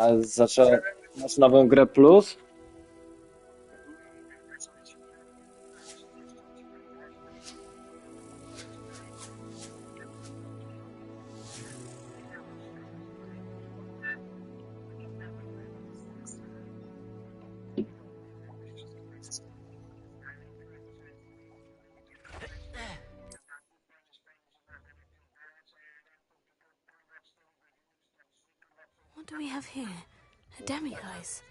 A masz nową grę plus? What do we have here? A demiguise.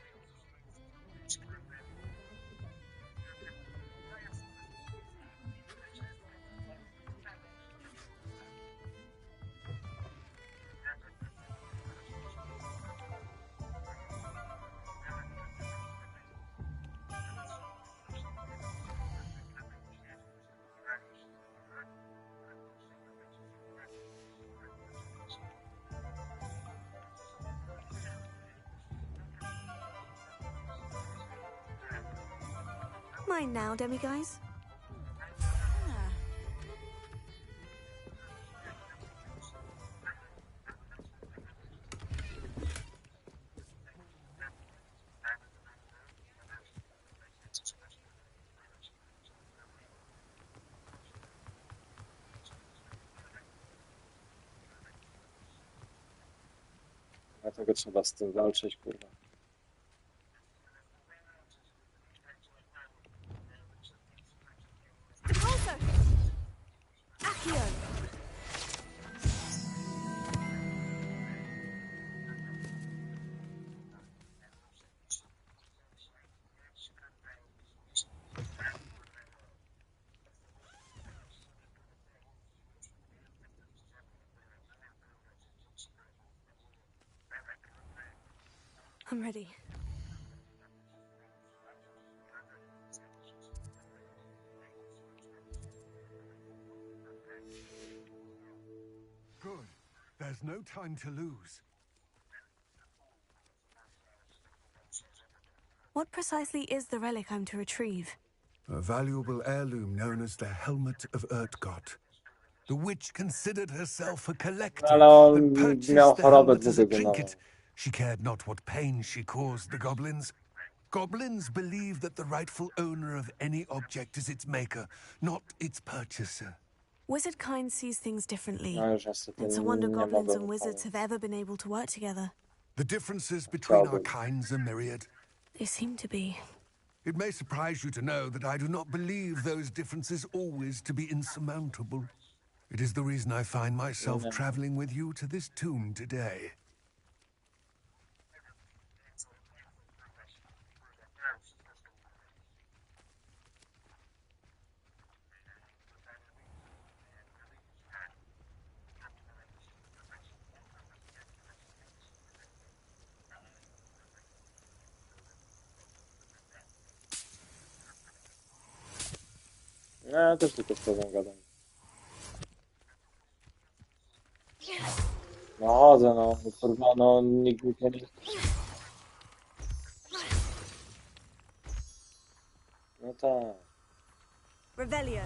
Mine now, demiguise. Dlatego trzeba z tym walczyć, kurwa. I'm ready. Good. There's no time to lose. What precisely is the relic I'm to retrieve? A valuable heirloom known as the Helmet of Urtgott. The witch considered herself a collector, Ale on but purchased miał the chorobę helmet as a dwubiegunową. trinket. She cared not what pain she caused the goblins. Goblins believe that the rightful owner of any object is its maker, not its purchaser. Wizard kind sees things differently. No już niestety It's a wonder nie goblins mogę and wizards wypowiedzieć. have ever been able to work together. The differences between our Chciałbym. kinds are myriad. They seem to be. It may surprise you to know that I do not believe those differences always to be insurmountable. It is the reason I find myself traveling with you to this tomb today. No, ja też tylko z tobą gadam. No chodzę, no, kurwa, no, nikt mi nie... No tak. Revelio.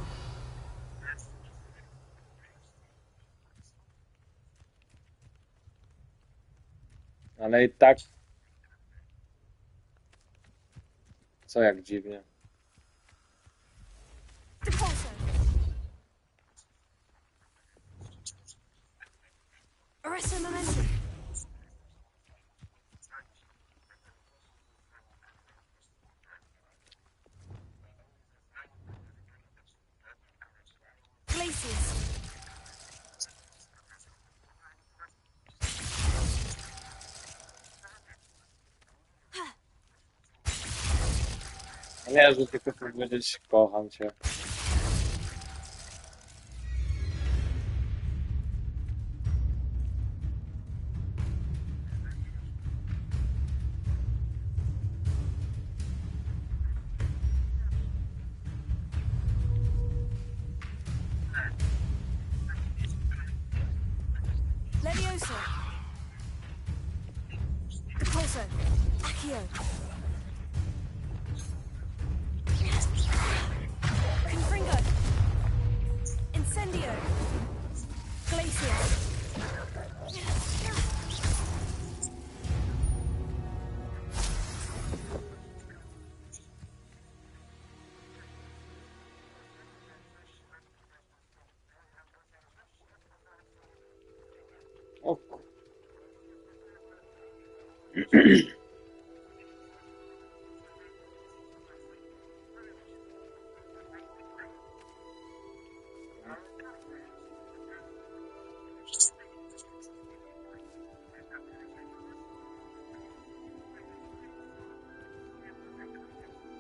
Ale i tak... Co jak dziwnie. Deposo. Arresto momentum. Glacius. Nie, że tylko powiedzieć, kocham cię. Levioso. Deposo. Accio. Confringo. Incendio. Glacius.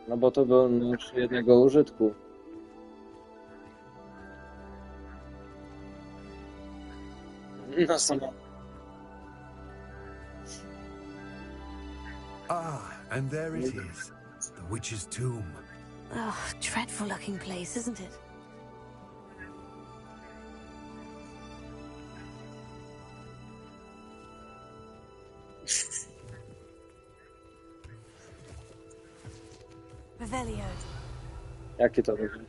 No bo to był nóż jednego użytku. No samo. Ah, and there it is. The witch's tomb. Oh, dreadful looking place, isn't it? Revelio. Jakie to będzie?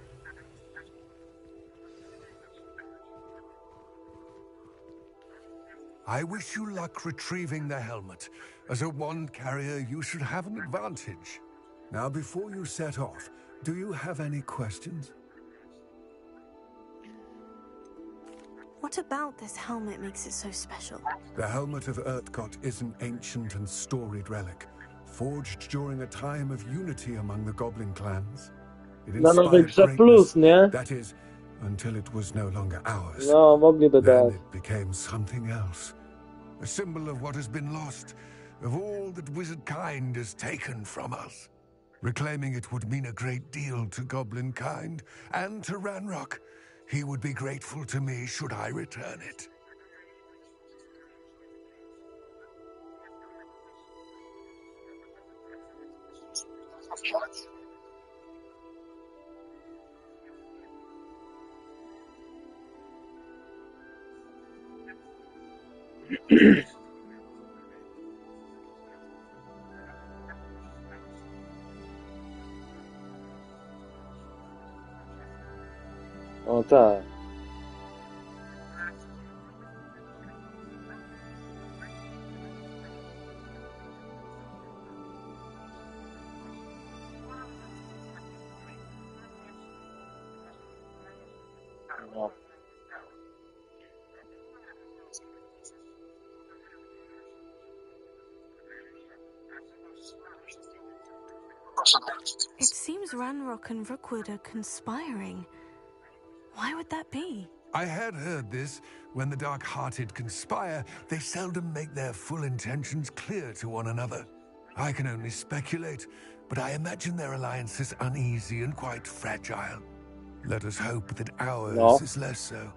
I wish you luck retrieving the helmet. As a wand carrier, you should have an advantage. Now, before you set off, do you have any questions? What about this helmet makes it so special? The helmet of Urtkot is an ancient and storied relic, forged during a time of unity among the goblin clans. It Na nowej inspired grze plus, greatness, nie? that is, until it was no longer ours. No, mogliby Then dać. it became something else. A symbol of what has been lost, of all that wizard kind has taken from us. Reclaiming it would mean a great deal to goblin kind and to Ranrock. He would be grateful to me should I return it. O tak. No. It seems Ranrock and Rookwood are conspiring. Why would that be? I had heard this. When the dark-hearted conspire, they seldom make their full intentions clear to one another. I can only speculate, but I imagine their alliance is uneasy and quite fragile. Let us hope that ours No. is less so.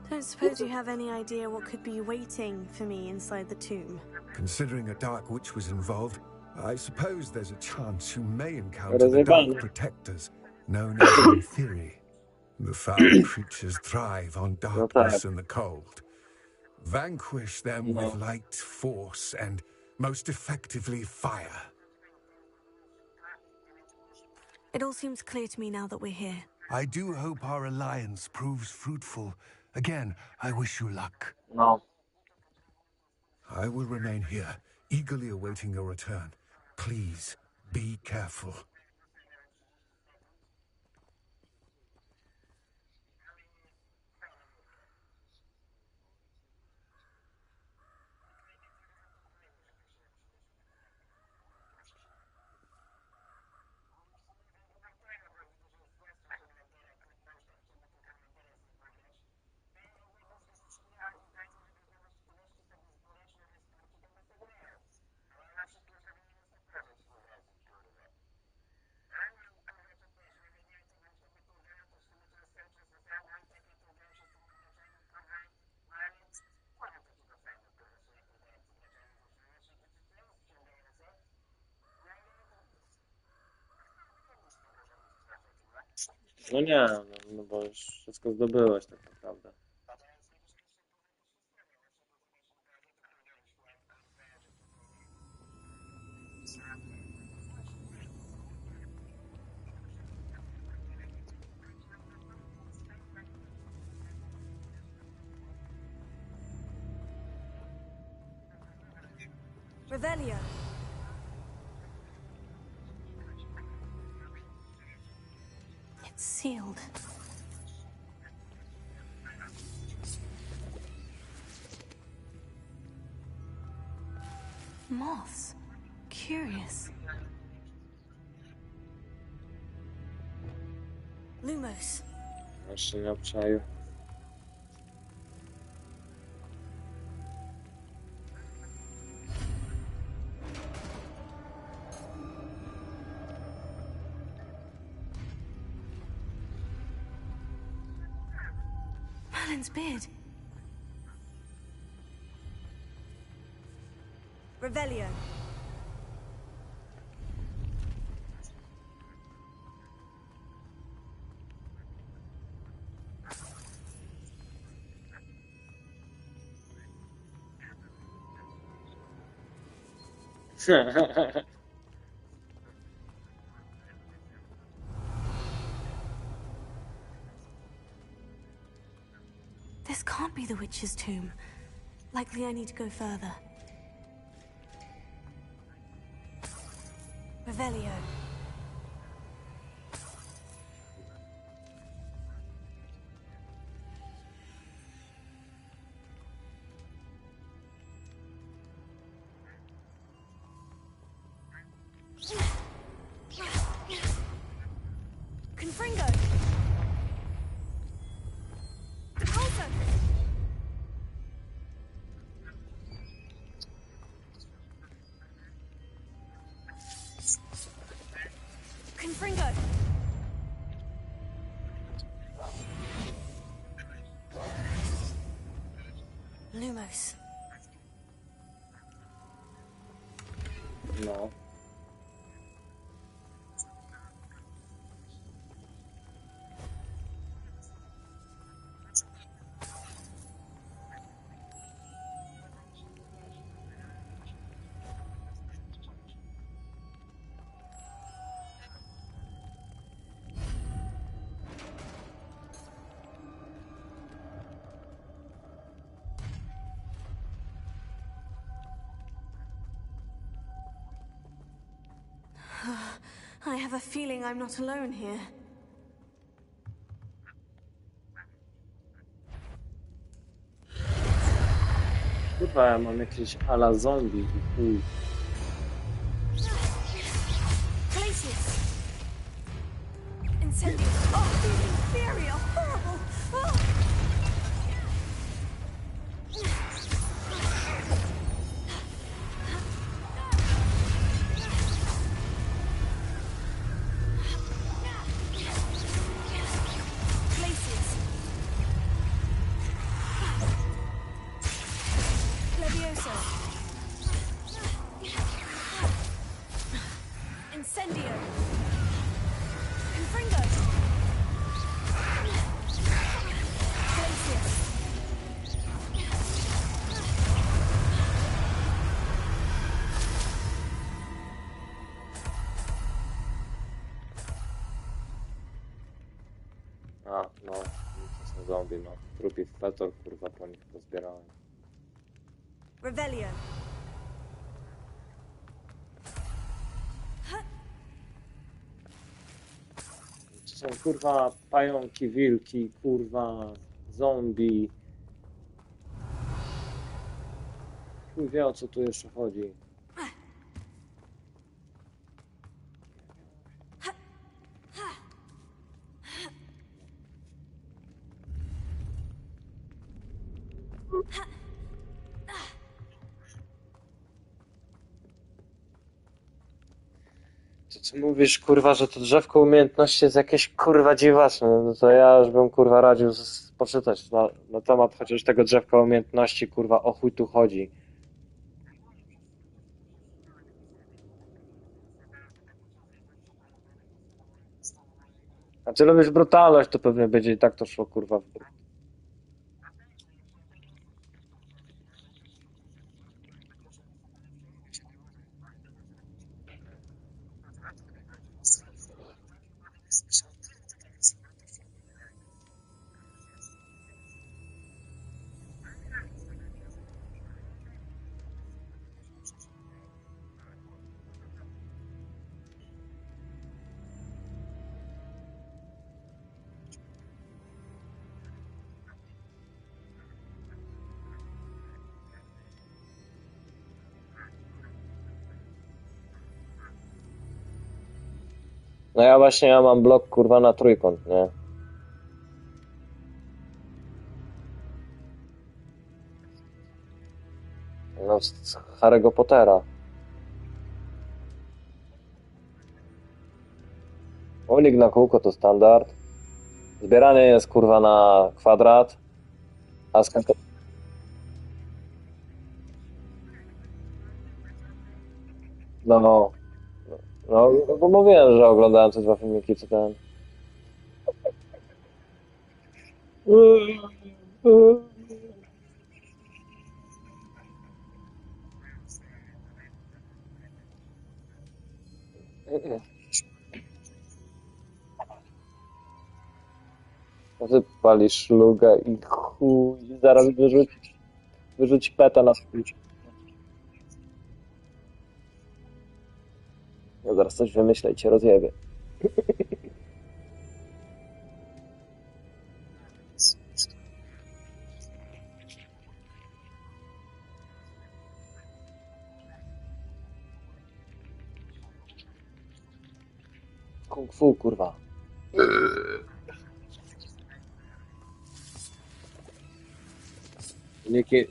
Don't suppose you have any idea what could be waiting for me inside the tomb? Considering a dark witch was involved, I suppose there's a chance you may encounter the dark Rozjebane. protectors, known as in theory. The foul creatures thrive on darkness and the cold. Vanquish them with light, force, and most effectively fire. It all seems clear to me now that we're here. I do hope our alliance proves fruitful. Again, I wish you luck. No. I will remain here, eagerly awaiting your return. Please, be careful. No nie, no bo już wszystko zdobyłeś tak naprawdę. Revelio. It's sealed. moths. Curious. Lumos. Jeszcze nie obczaił. Merlin's beard. Revelio. This can't be the witch's tomb. Likely I need to go further. Revelio. Confringo. Also. Confringo. Lumos. No. I have a feeling I'm not alone here. Kurwa, ja mam jakieś ala zombie i chuj. Glacius. Incendio. Oh, inferior. Horrible. Oh. Glacius. Levioso. Incendio. Confringo. Glacius. A, no. To są zombie, no. Trupi fetor, kurwa, po nich pozbierałem. Revelio. To są, kurwa, pająki, wilki, kurwa, zombie. Chuj wie, o co tu jeszcze chodzi. To ty mówisz, kurwa, że to drzewko umiejętności jest jakieś, kurwa, dziwaczne. No to ja już bym, kurwa, radził poczytać na temat chociaż tego drzewka umiejętności, kurwa, o chuj tu chodzi. A ty lubisz brutalność, to pewnie będzie i tak to szło, kurwa, w brud. No ja właśnie ja mam blok kurwa na trójkąt, nie? No z Harry'ego Pottera. Unik na kółko to standard. Zbieranie jest kurwa na kwadrat. A skak... No, no, bo mówiłem, że oglądałem te dwa filmiki, co ten. No ty palisz szlugę i chuj, zaraz wyrzuci peta na swój. Ja zaraz coś wymyślę i cię rozjebie. Kung fu, kurwa.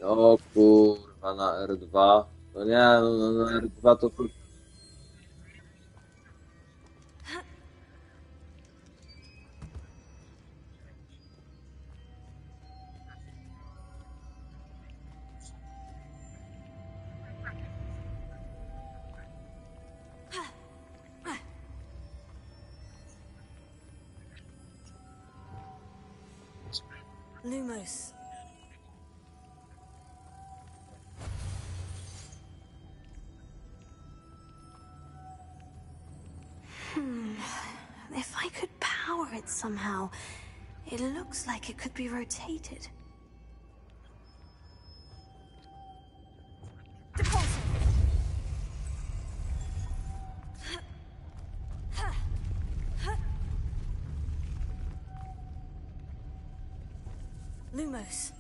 O kurwa, na R2. No nie, no na R2 to... Lumos. If I could power it somehow, it looks like it could be rotated. Lumos.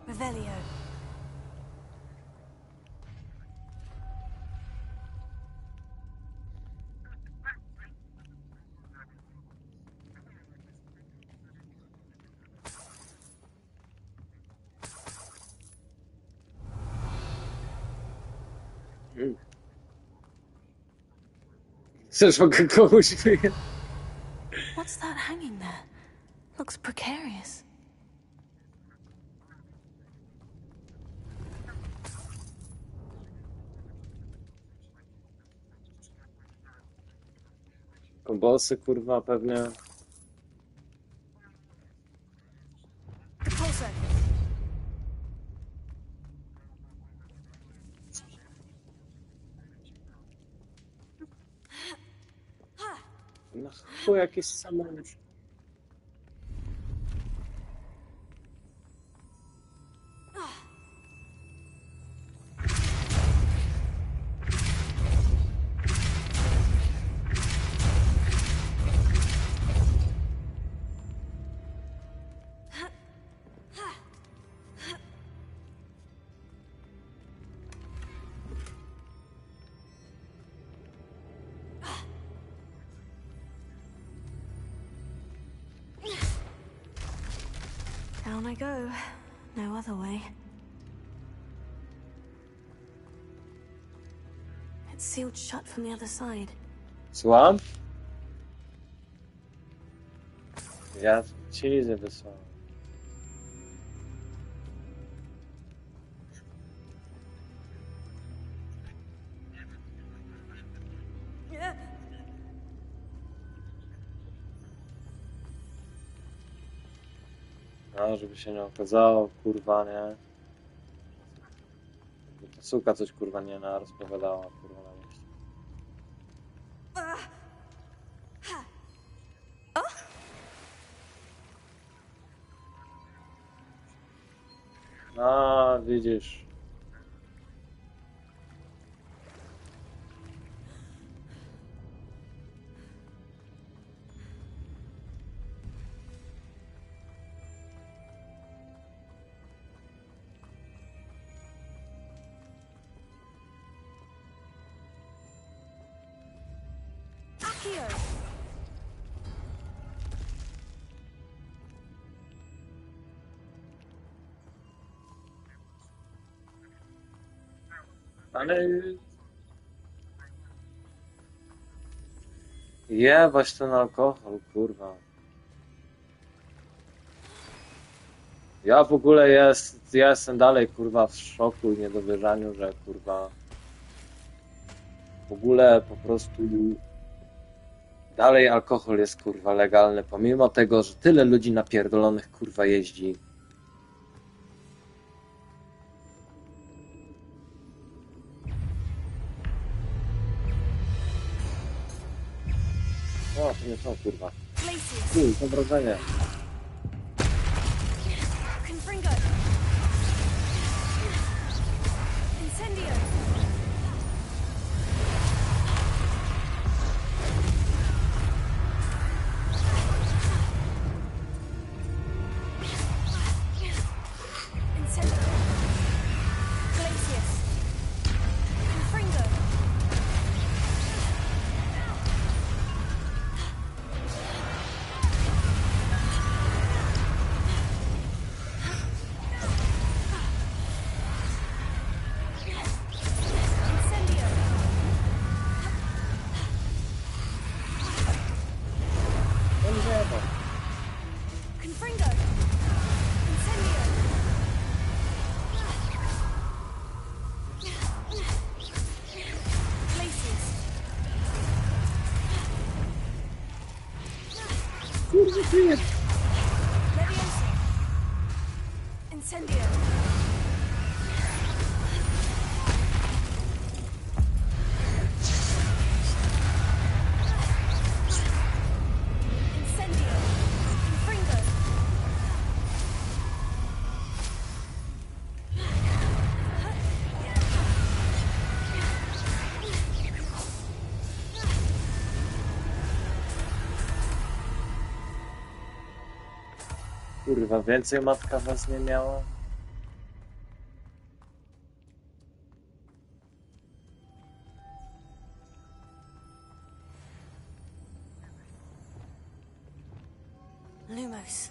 Revelio. Chcesz mogę komuś wyjechać? What's that hanging there? Looks precarious. Kombosy, kurwa, pewnie. No chuj, jakiś samolot. Down I go. No other way. It's sealed shut from the other side. Słucham? Ja ci nic nie wysłałem. No, żeby się nie okazało, kurwa, nie? Żeby ta suka coś, kurwa, nie rozpowiadała, kurwa, na mieście. A, widzisz. Accio! Ale... Jebać ten alkohol, kurwa. Ja w ogóle ja jestem dalej, kurwa, w szoku i niedowierzaniu, że, kurwa, w ogóle po prostu dalej alkohol jest, kurwa, legalny, pomimo tego, że tyle ludzi napierdolonych, kurwa, jeździ. O, to nie są, kurwa. Glacius! To wrażenie. Confringo! Incendio! Incendio! Glacius! Confringo! Incendio! No nie wiem. Confringo! Incendio! Glacius! Kurwa, ty jest. Leviosa! Incendio! Incendio! Confringo! Kurwa, więcej matka was nie miała? Lumos.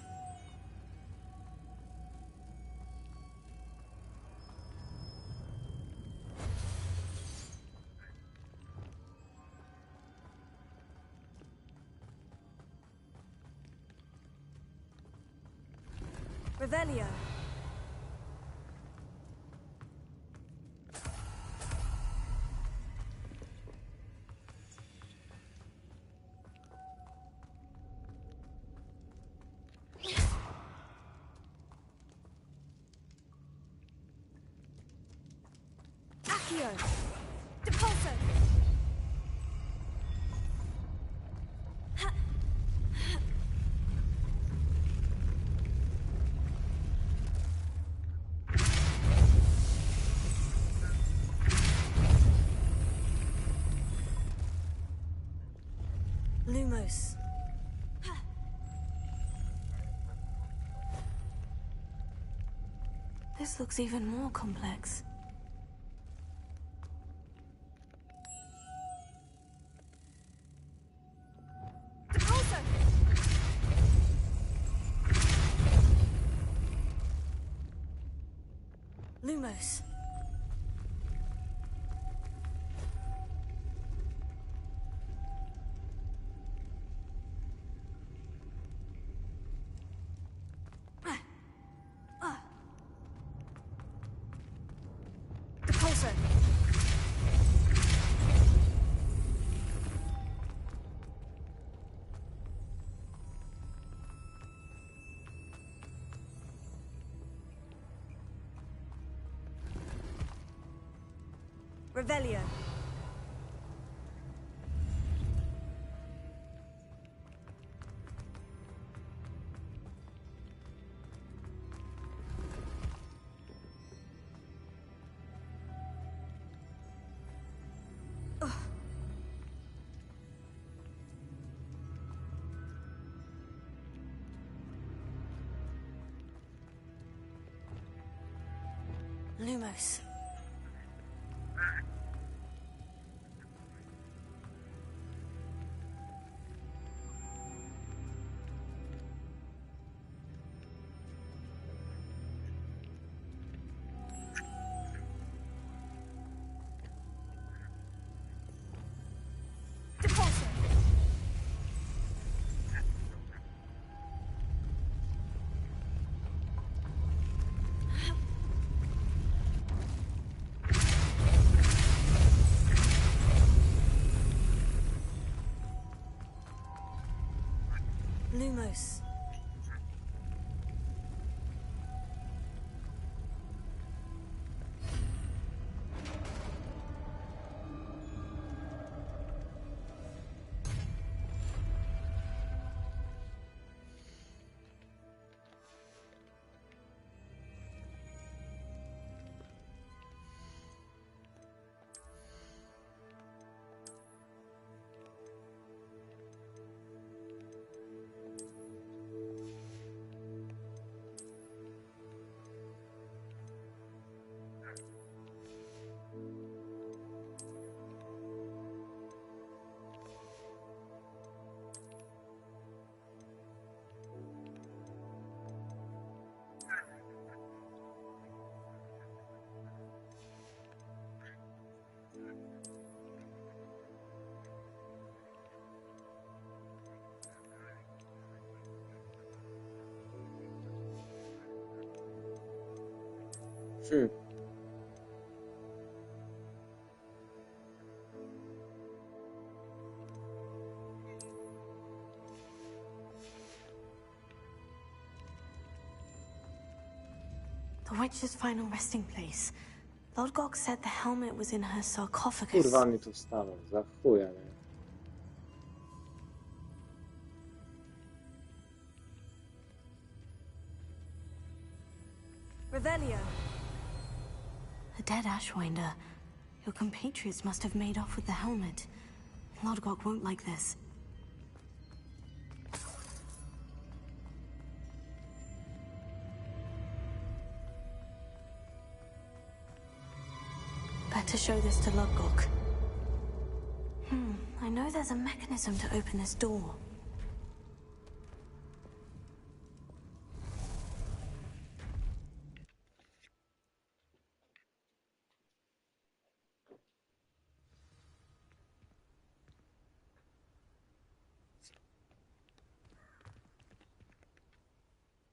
Revelio! Accio! Depulso! Lumos. This looks even more complex. Depulso! Lumos. Depulso! Revelio! Lumos. Depulso. Lumos. Hmm. The witch's final resting place. Lord Gog said the helmet was in her sarcophagus. Kurwa mi tu wstaną, za chuja, nie? Revelio. A dead Ashwinder. Your compatriots must have made off with the helmet. Lord Gog won't like this. Better show this to Lord Gog. I know there's a mechanism to open this door.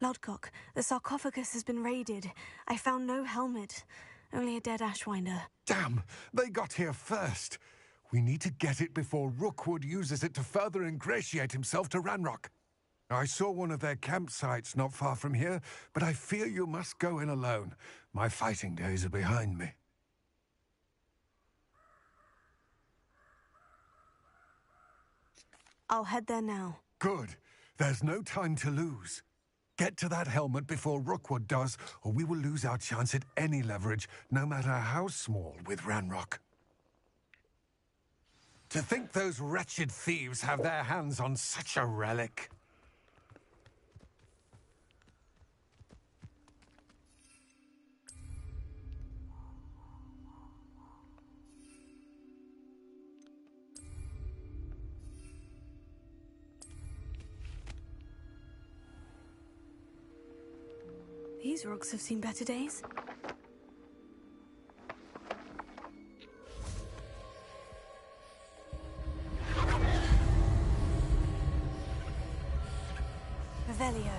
Lodcock, the sarcophagus has been raided. I found no helmet, only a dead Ashwinder. Damn! They got here first. We need to get it before Rookwood uses it to further ingratiate himself to Ranrock. I saw one of their campsites not far from here, but I fear you must go in alone. My fighting days are behind me. I'll head there now. Good. There's no time to lose. Get to that helmet before Rookwood does, or we will lose our chance at any leverage, no matter how small, with Ranrock. To think those wretched thieves have their hands on such a relic. These rocks have seen better days. Revelio.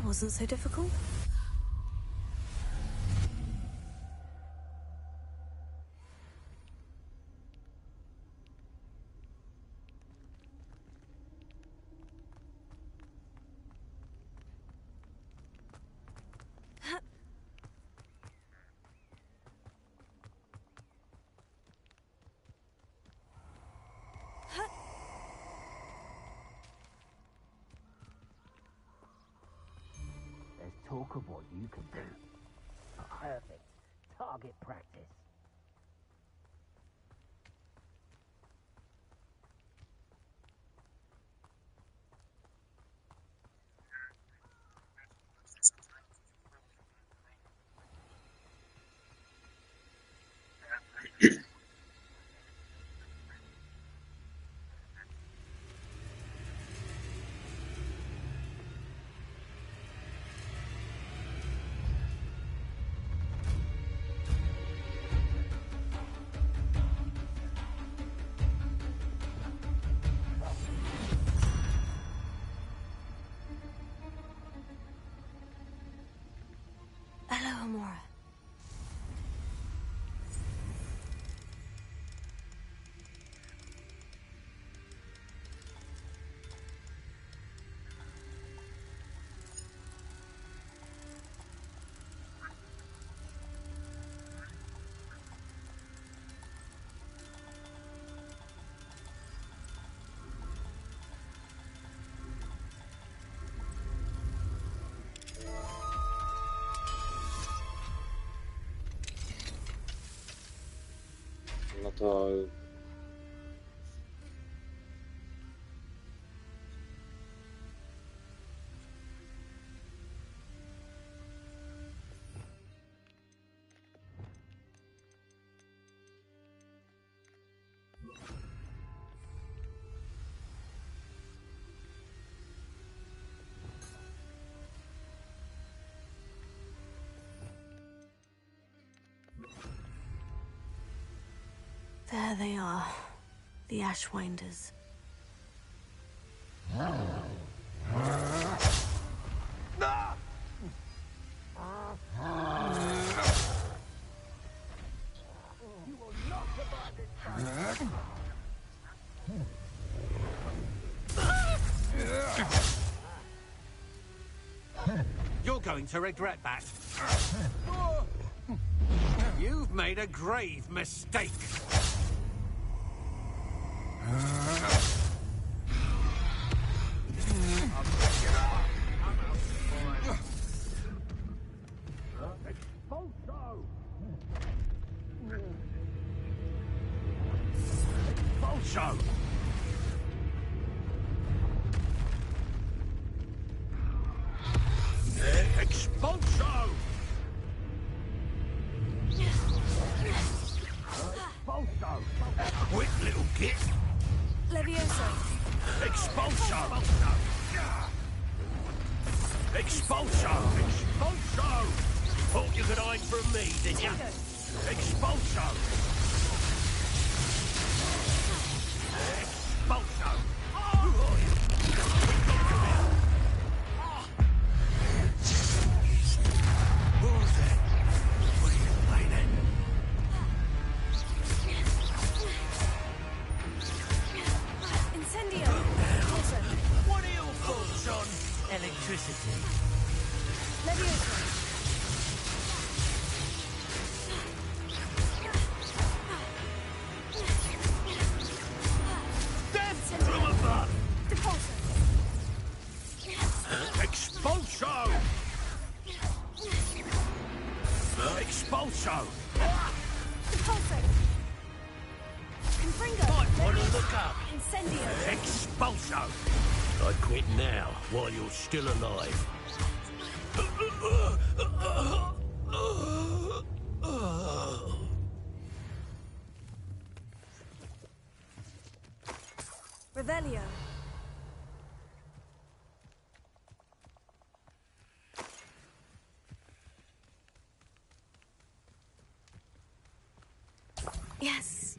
wasn't so difficult. There's talk of what you can do. Perfect. Target practice. Hello, Amora. No to... There they are, the Ashwinders. You're going to regret that. You've made a grave mistake. Expulso! Expulso! Expulso! Quick little git! Levioso. Expulso! Expulso! Expulso! Thought you could hide from me, did you? Expulso! Expulso! Who are you? Who's that? What are you playing at? Incendio. Also. What are your thoughts on electricity? Levioso. Death from above! Depulso. Expulso! Expulso! Depulso. Confringo. Might want to look up. Incendio. Expulso! I quit now, while you're still alive. Revelio. Yes.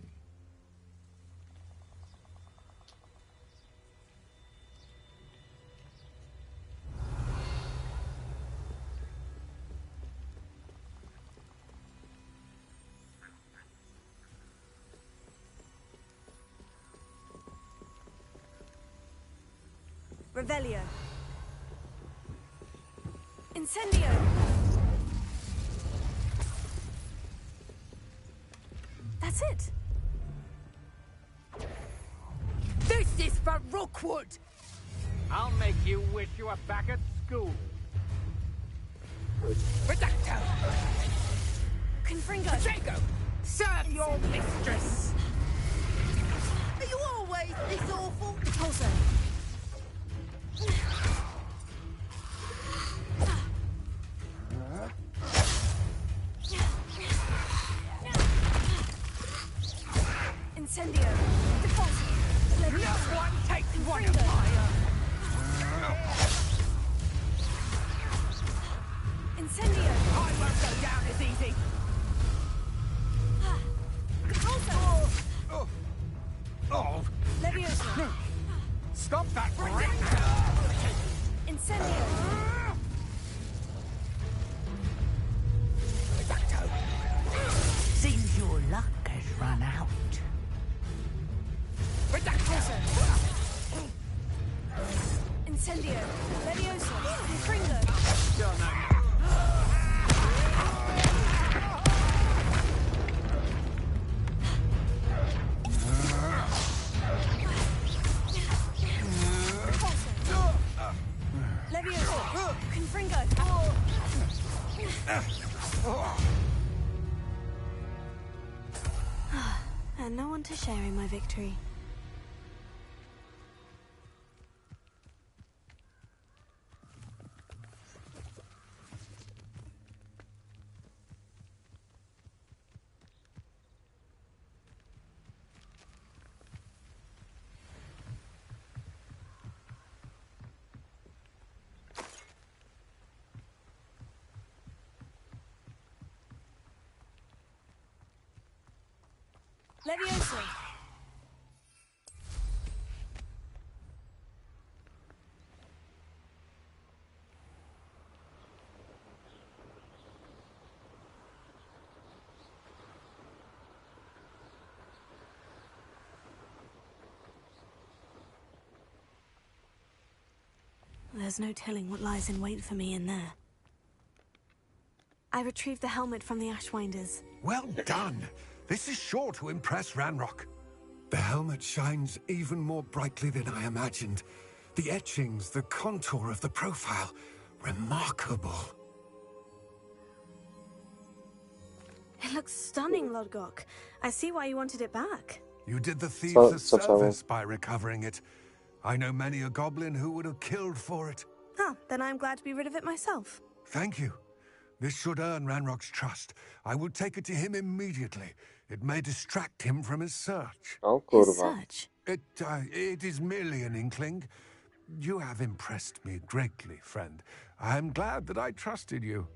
Revelio. Incendio. That's it. This is for Rookwood! I'll make you wish you were back at school. Redacto! Confringo. Jago! Serve your mistress! Are you always this awful? Repulsor. Incendio. Repulsor. No one takes one of Confringo. fire! Incendio. I won't go down as easy! Repulsor. Oh! Leviosa. Stop that right Incendio. Redacto! Seems your luck has run out. Redacto! Incendio. Leviosa. Confringo. Leviosa. Confringo. And no one to share in my victory. Leviosa. There's no telling what lies in wait for me in there. I retrieved the helmet from the Ashwinders. Well done. This is sure to impress Ranrock. The helmet shines even more brightly than I imagined. The etchings, the contour of the profile, remarkable. It looks stunning, Lodgok. I see why you wanted it back. You did the thieves So- a so trouble. service by recovering it. I know many a goblin who would have killed for it. Huh, then I'm glad to be rid of it myself. Thank you. This should earn Ranrock's trust. I will take it to him immediately. It may distract him from his search. O His kurwa. search. It is merely an inkling. You have impressed me greatly, friend. I am glad that I trusted you.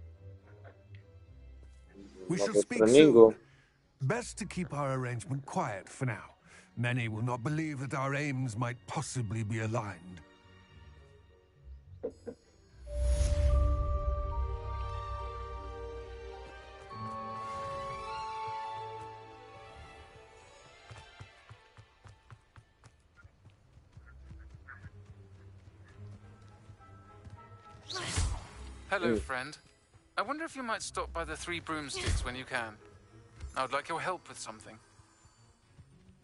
We shall Nowe speak treningu. soon. Best to keep our arrangement quiet for now. Many will not believe that our aims might possibly be aligned. Hello, friend. I wonder if you might stop by the Three Broomsticks when you can. I would like your help with something.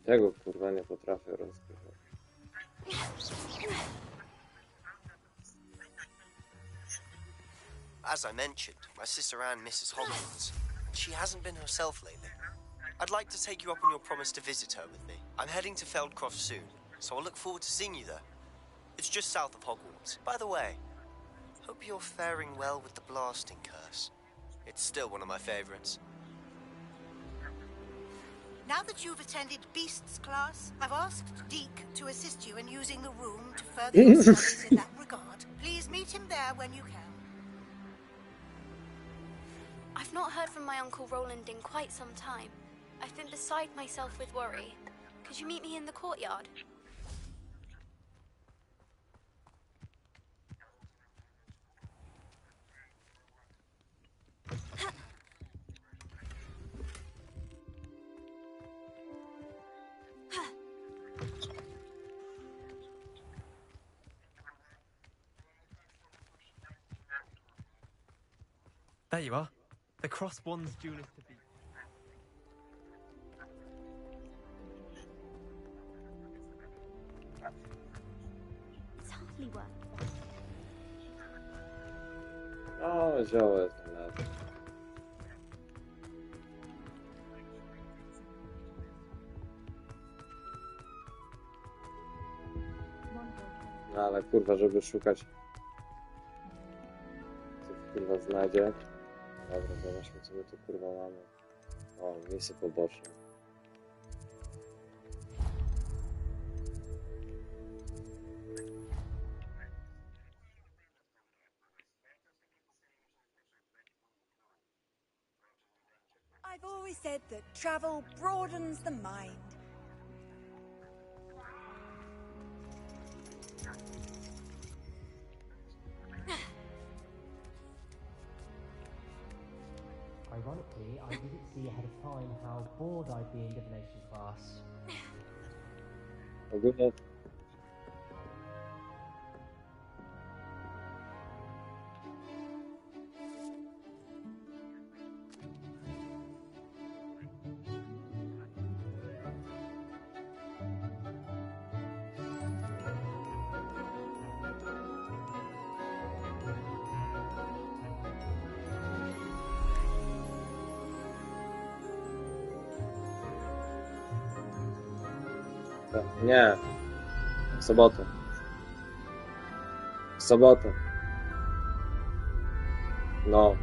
Tego kurwa nie potrafię rozgrywać. As I mentioned, my sister Anne misses Hogwarts, and she hasn't been herself lately. I'd like to take you up on your promise to visit her with me. I'm heading to Feldcroft soon, so I'll look forward to seeing you there. It's just south of Hogwarts. By the way, hope you're faring well with the blasting curse. It's still one of my favorites. Now that you've attended Beasts class, I've asked Deke to assist you in using the room to further your studies in that regard. Please meet him there when you can. I've not heard from my Uncle Roland in quite some time. I've been beside myself with worry. Could you meet me in the courtyard? There you are. The cross one's duelist to beat. It's hardly worth it. O, zioło jest najlepsze. No ale kurwa, żeby szukać, co kurwa znajdzie. Dobra, zobaczmy, co my tu kurwa mamy. O, misję poboczną. I've always said that travel broadens the mind. Ironically, I didn't see ahead of time how bored I'd be in divination class. Ogólnie nie. W sobotę. W sobotę. No.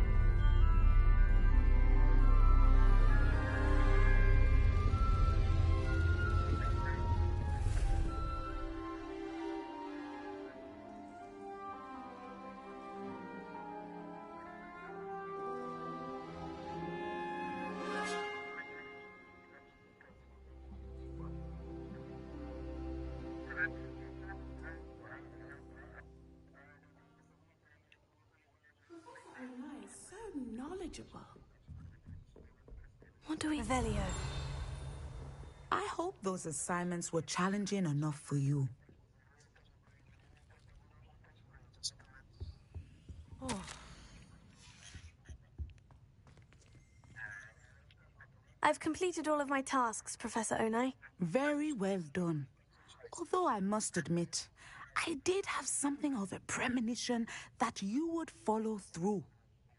So knowledgeable. What do we... Revelio. I hope those assignments were challenging enough for you. Oh. I've completed all of my tasks, Professor Onai. Very well done. Although I must admit, I did have something of a premonition that you would follow through.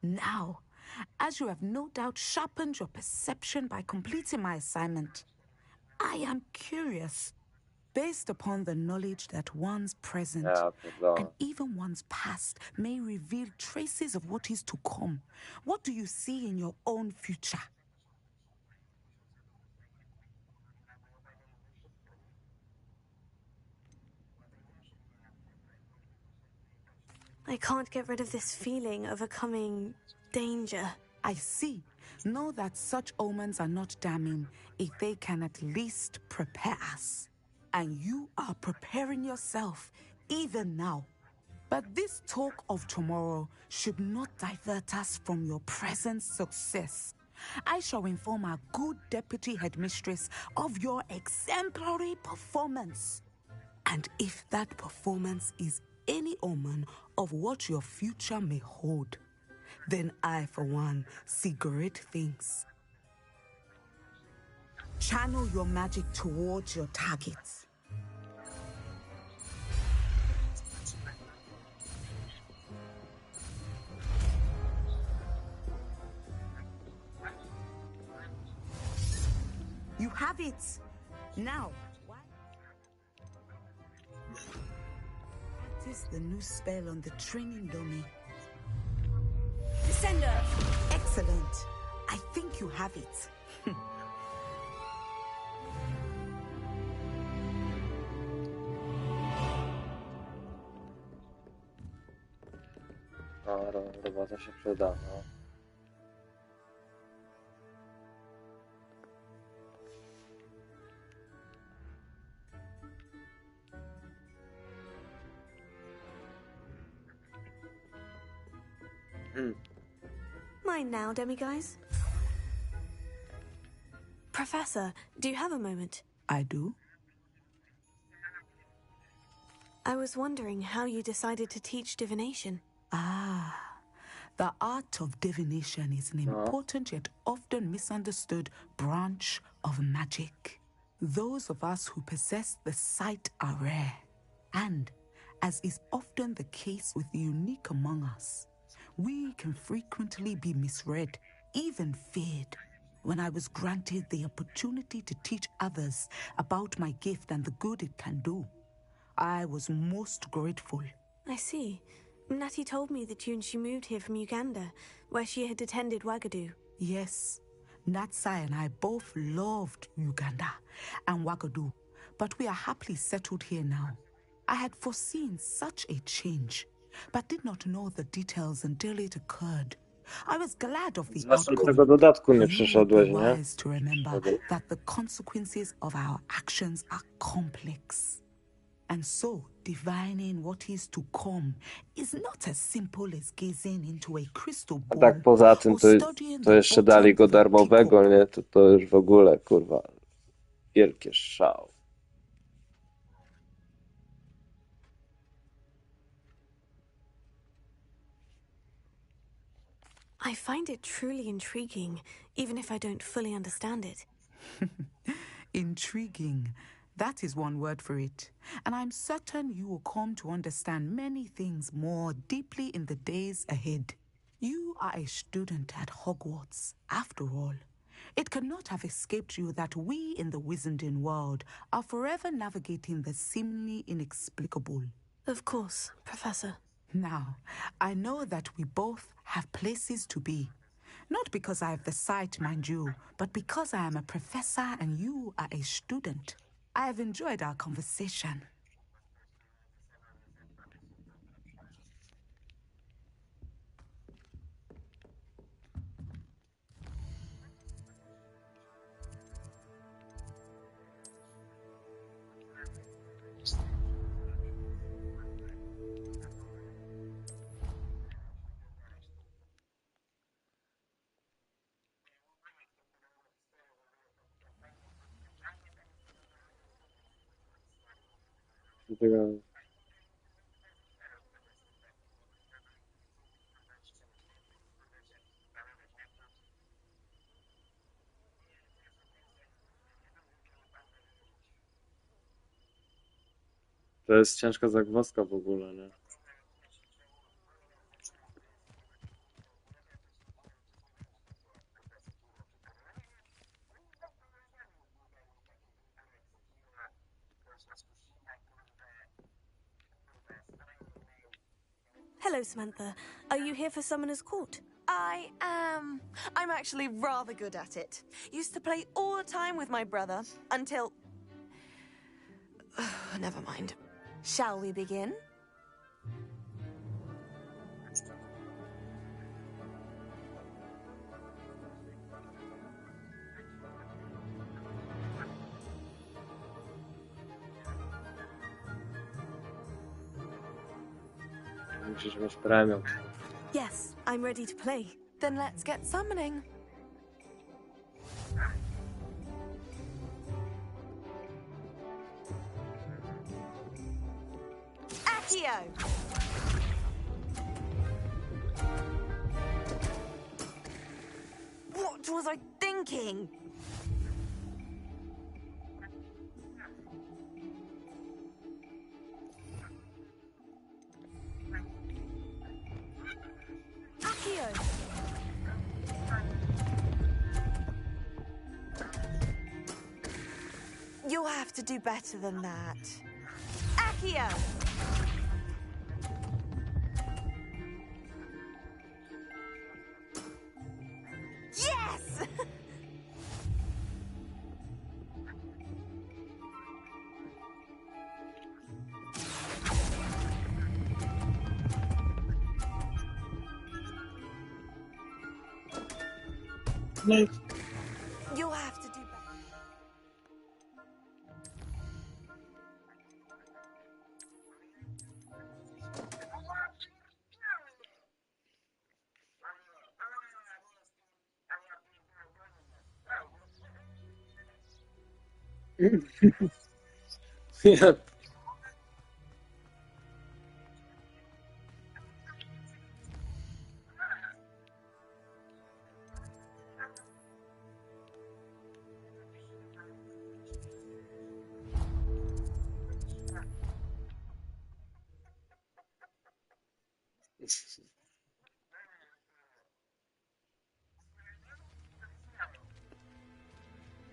Now, as you have no doubt sharpened your perception by completing my assignment, I am curious, based upon the knowledge that one's present and even one's past may reveal traces of what is to come. What do you see in your own future? I can't get rid of this feeling of a coming danger. I see. Know that such omens are not damning if they can at least prepare us. And you are preparing yourself, even now. But this talk of tomorrow should not divert us from your present success. I shall inform our good deputy headmistress of your exemplary performance. And if that performance is any omen of what your future may hold, then I, for one, see great things. Channel your magic towards your targets. You have it. Now, practice the new spell on the training dummy. Descender! Excellent. I think you have it. No, robota się przyda, no. Mine now, demiguise. Professor, do you have a moment? I do. I was wondering how you decided to teach divination. Ah, The art of divination is an important yet often misunderstood branch of magic. Those of us who possess the sight are rare, and, as is often the case with the unique among us, we can frequently be misread, even feared. When I was granted the opportunity to teach others about my gift and the good it can do, I was most grateful. I see. Natty told me that you and she moved here from Uganda, where she had attended Wagadu. Yes, Natsai and I both loved Uganda and Wagadu, but we are happily settled here now. I had foreseen such a change, but did not know the details until it occurred. I was glad of the Zwłaszcza do outcome. tego dodatku nie You would be przyszedłeś, nie? wise to remember that the consequences of our actions are complex. And so, divining what is to come is not as simple as gazing into a crystal A ball tak poza tym or to studying the jeszcze dali go bottom of a darmowego, teacup. nie? To już w ogóle, kurwa, wielkie szał. I find it truly intriguing, even if I don't fully understand it. Intriguing. That is one word for it. And I'm certain you will come to understand many things more deeply in the days ahead. You are a student at Hogwarts, after all. It cannot have escaped you that we in the Wizarding world are forever navigating the seemingly inexplicable. Of course, Professor. Now, I know that we both have places to be. Not because I have the sight, mind you, but because I am a professor and you are a student. I have enjoyed our conversation. To jest ciężka zagwozdka w ogóle, nie? Hello, Samantha. Are you here for Summoner's Court? I am. I'm actually rather good at it. Used to play all the time with my brother until... Never mind. Shall we begin? Musisz mieć premium. Yes, I'm ready to play. Then let's get summoning. Accio! What was I thinking? Accio! You'll have to do better than that. Accio! Yes! You'll have to do better. Ja.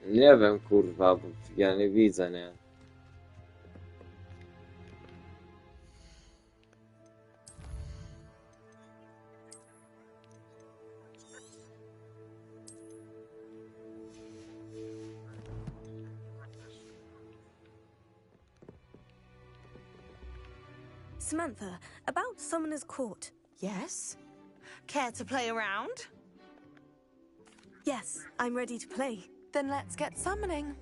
Nie wiem, kurwa, bo ja nie widzę, nie? Samantha, about Summoner's Court. Yes? Care to play around? Yes, I'm ready to play. Then let's get summoning.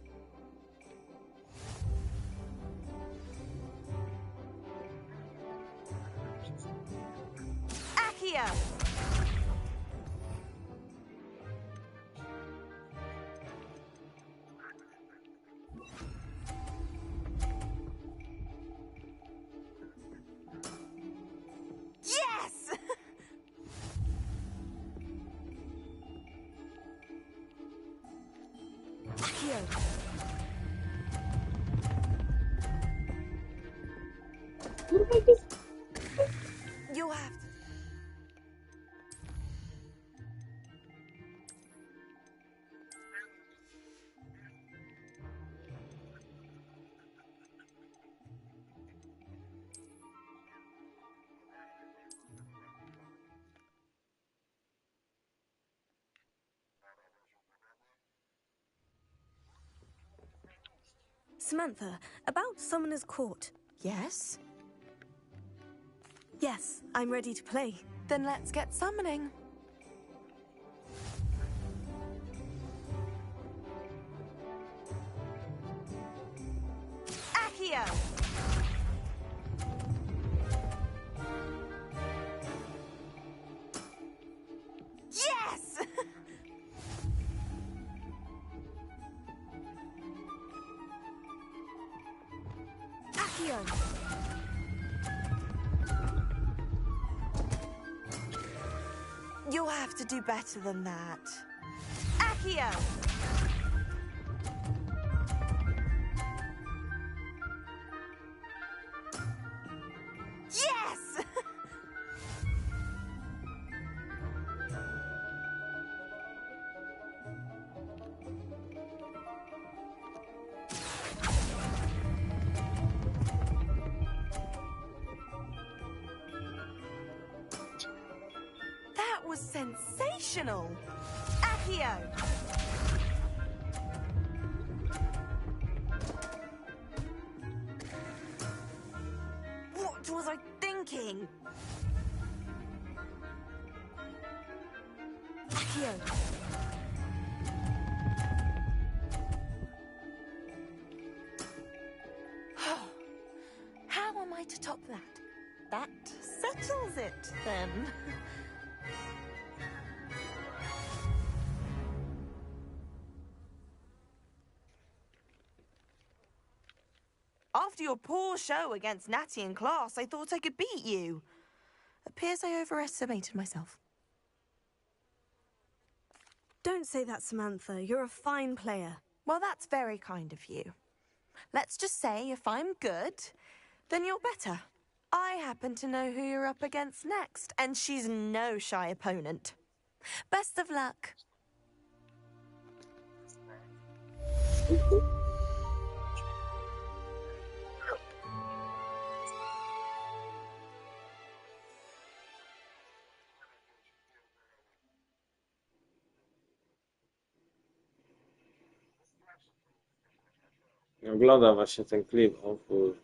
Accio! Yes! Accio. You'll have to. Samantha, about Summoner's Court. Yes? Yes, I'm ready to play. Then let's get summoning. Accio! Yes! Accio. You'll have to do better than that. Accio! Yes! That was sensational! Accio! What was I thinking? Accio. How am I to top that? That settles it, then. After your poor show against Natty in class, I thought I could beat you. Appears I overestimated myself. Don't say that, Samantha. You're a fine player. Well, that's very kind of you. Let's just say if I'm good, then you're better. I happen to know who you're up against next, and she's no shy opponent. Best of luck. Oglądam właśnie ten klip, o kur...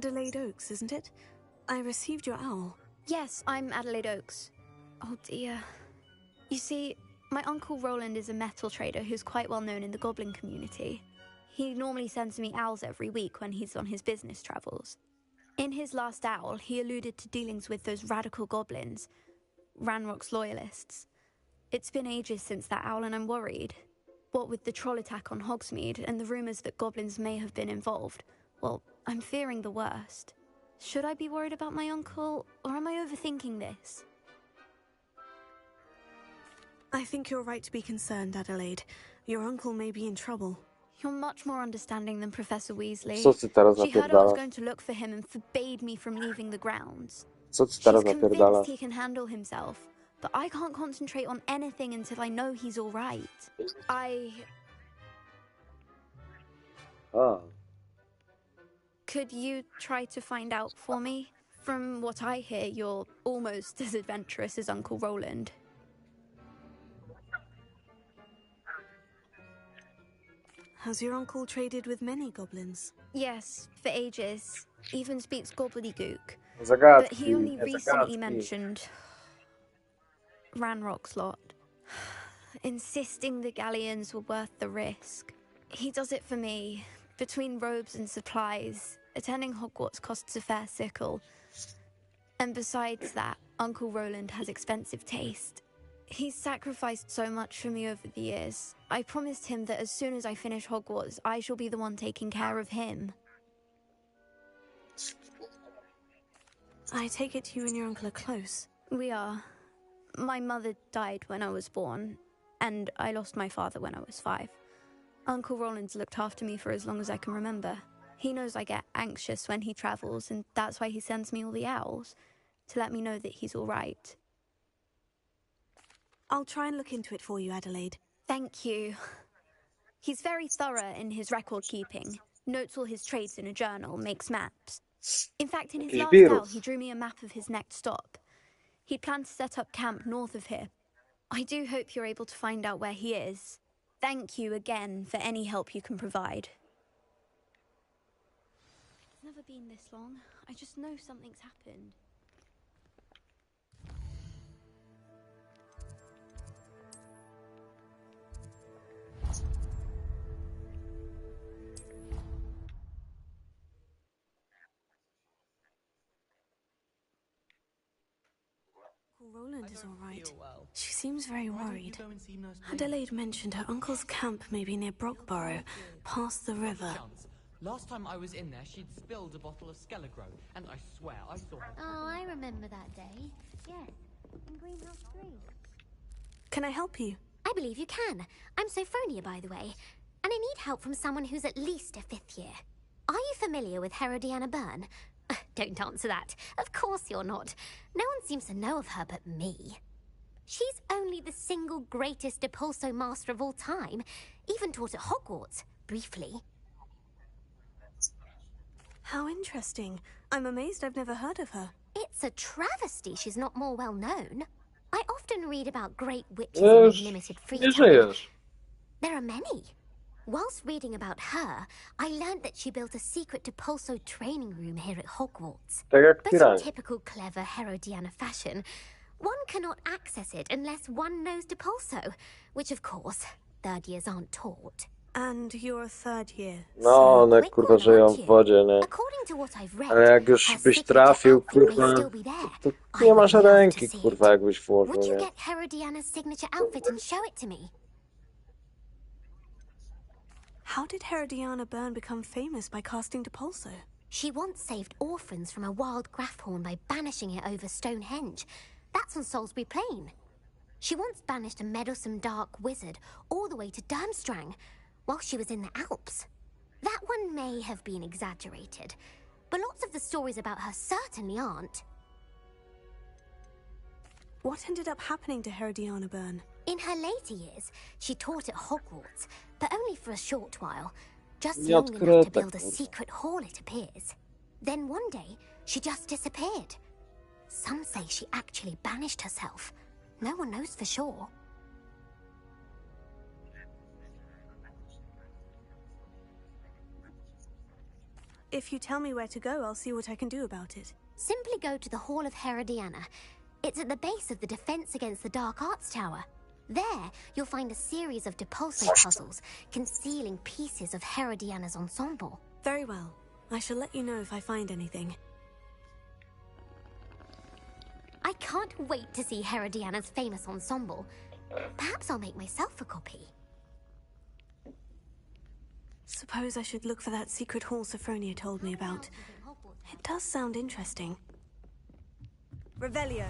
Adelaide Oaks, isn't it? I received your owl. Yes, I'm Adelaide Oaks. Oh dear. You see, my Uncle Roland is a metal trader who's quite well known in the goblin community. He normally sends me owls every week when he's on his business travels. In his last owl, he alluded to dealings with those radical goblins, Ranrock's loyalists. It's been ages since that owl and I'm worried. What with the troll attack on Hogsmeade and the rumours that goblins may have been involved, well, I'm fearing the worst. Should I be worried about my uncle, or am I overthinking this? I think you're right to be concerned, Adelaide. Your uncle may be in trouble. You're much more understanding than Professor Weasley. Co ty teraz She heard I was napierdalasz? going to look for him and forbade me from leaving the grounds. Co ty She's teraz convinced napierdalasz? he can handle himself, but I can't concentrate on anything until I know he's all right. Could you try to find out for me? From what I hear, you're almost as adventurous as Uncle Roland. Has your uncle traded with many goblins? Yes, for ages. Even speaks gobbledygook. Zagadki, But he only nie recently zagadki. mentioned Ranrock's lot, insisting the galleons were worth the risk. He does it for me. Between robes and supplies, attending Hogwarts costs a fair sickle. And besides that, Uncle Roland has expensive taste. He's sacrificed so much for me over the years. I promised him that as soon as I finish Hogwarts, I shall be the one taking care of him. I take it you and your uncle are close. We are. My mother died when I was born, and I lost my father when I was 5. Uncle Roland's looked after me for as long as I can remember. He knows I get anxious when he travels, and that's why he sends me all the owls, to let me know that he's all right. I'll try and look into it for you, Adelaide. Thank you. He's very thorough in his record keeping, notes all his trades in a journal, makes maps. In fact, in his last owl, he drew me a map of his next stop. He planned to set up camp north of here. I do hope you're able to find out where he is. Thank you again for any help you can provide. It's never been this long. I just know something's happened. Roland is all right. She seems very worried. Adelaide mentioned her uncle's camp may be near Brockborough, past the river. Last time I was in there, she'd spilled a bottle of Skelligro, and I swear I saw her. Oh, I remember that day. Yes, in Greenhouse 3. Can I help you? I believe you can. I'm Sophronia, by the way, and I need help from someone who's at least a 5th year. Are you familiar with Herodiana Byrne? Don't answer that. Of course you're not. No one seems to know of her but me. She's only the single greatest Depulso master of all time. Even taught at Hogwarts, briefly. How interesting. I'm amazed I've never heard of her. It's a travesty she's not more well known. I often read about great witches with limited free time. There are many. Whilst reading about her, I learned that she built a secret Depulso training room here at Hogwarts. But in typical clever Herodiana fashion, one cannot access it unless one knows Depulso, which of course, 3rd years aren't taught. And you're a 3rd year. No, one kurwa żyją w wodzie, nie? Ale jak już byś trafił, kurwa, to nie masz ręki, kurwa, jakbyś włożył, Would you nie? get Herodiana's signature outfit and show it to me? How did Herodiana Byrne become famous by casting Depulso? She once saved orphans from a wild Graffhorn by banishing it over Stonehenge. That's on Salisbury Plain. She once banished a meddlesome dark wizard all the way to Durmstrang while she was in the Alps. That one may have been exaggerated, but lots of the stories about her certainly aren't. What ended up happening to Herodiana Byrne? In her later years, she taught at Hogwarts, but only for a short while. Just Nie long enough to odkryte, build a kurwa. secret hall, it appears. Then one day, she just disappeared. Some say she actually banished herself. No one knows for sure. If you tell me where to go, I'll see what I can do about it. Simply go to the Hall of Herodiana. It's at the base of the Defense Against the Dark Arts Tower. There, you'll find a series of depulso puzzles concealing pieces of Herodiana's ensemble. Very well. I shall let you know if I find anything. I can't wait to see Herodiana's famous ensemble. Perhaps I'll make myself a copy. Suppose I should look for that secret hall Sophronia told me about. It does sound interesting. Revelio.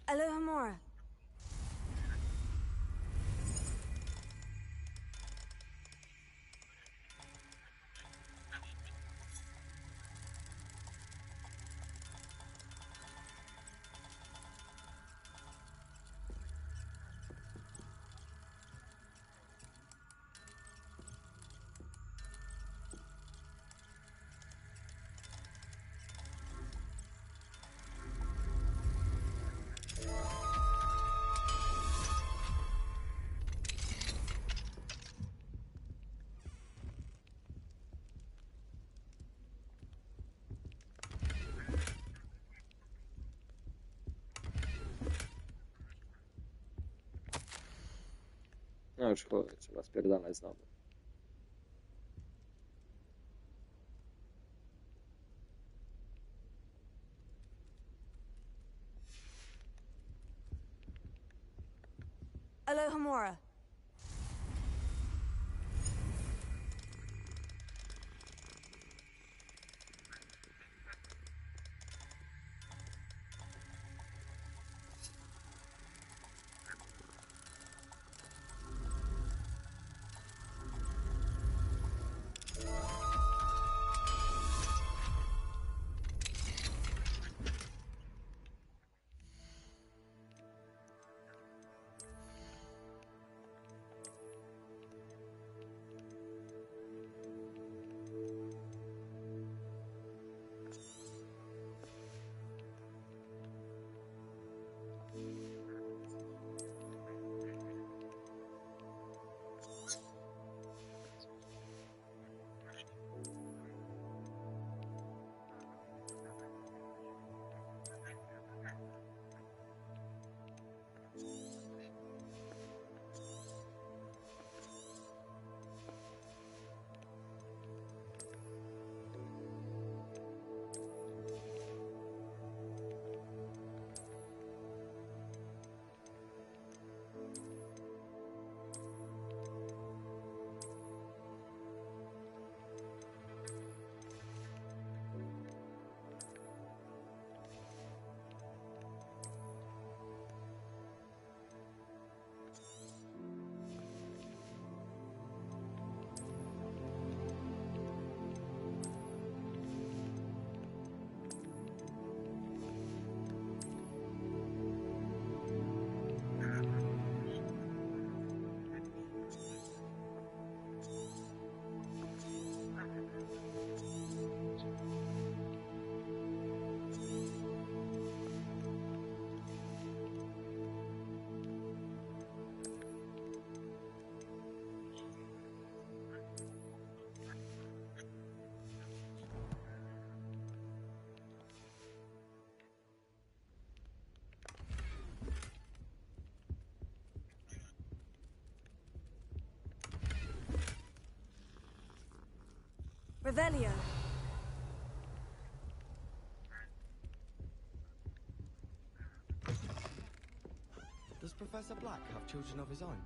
Alohomora. No już chuj, trzeba spierdalać znowu. Alohomora. Revelio. Does Professor Black have children of his own?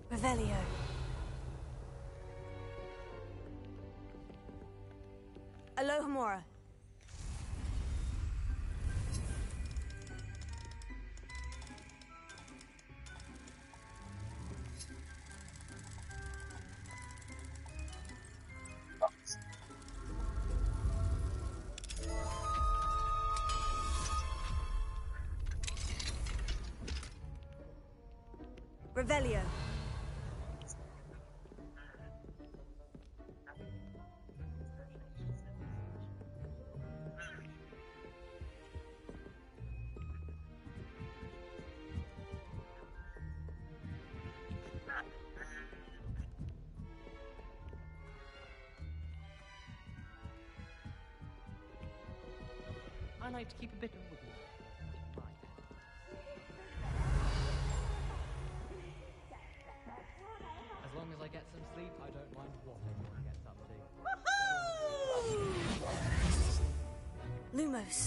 Revelio. Alohomora. Revelio. I like to keep a bit of wiggle. As long as I get some sleep, I don't mind what everyone gets up to. Lumos.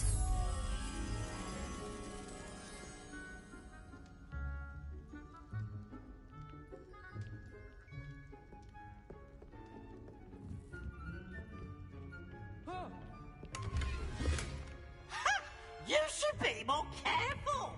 You should be more careful!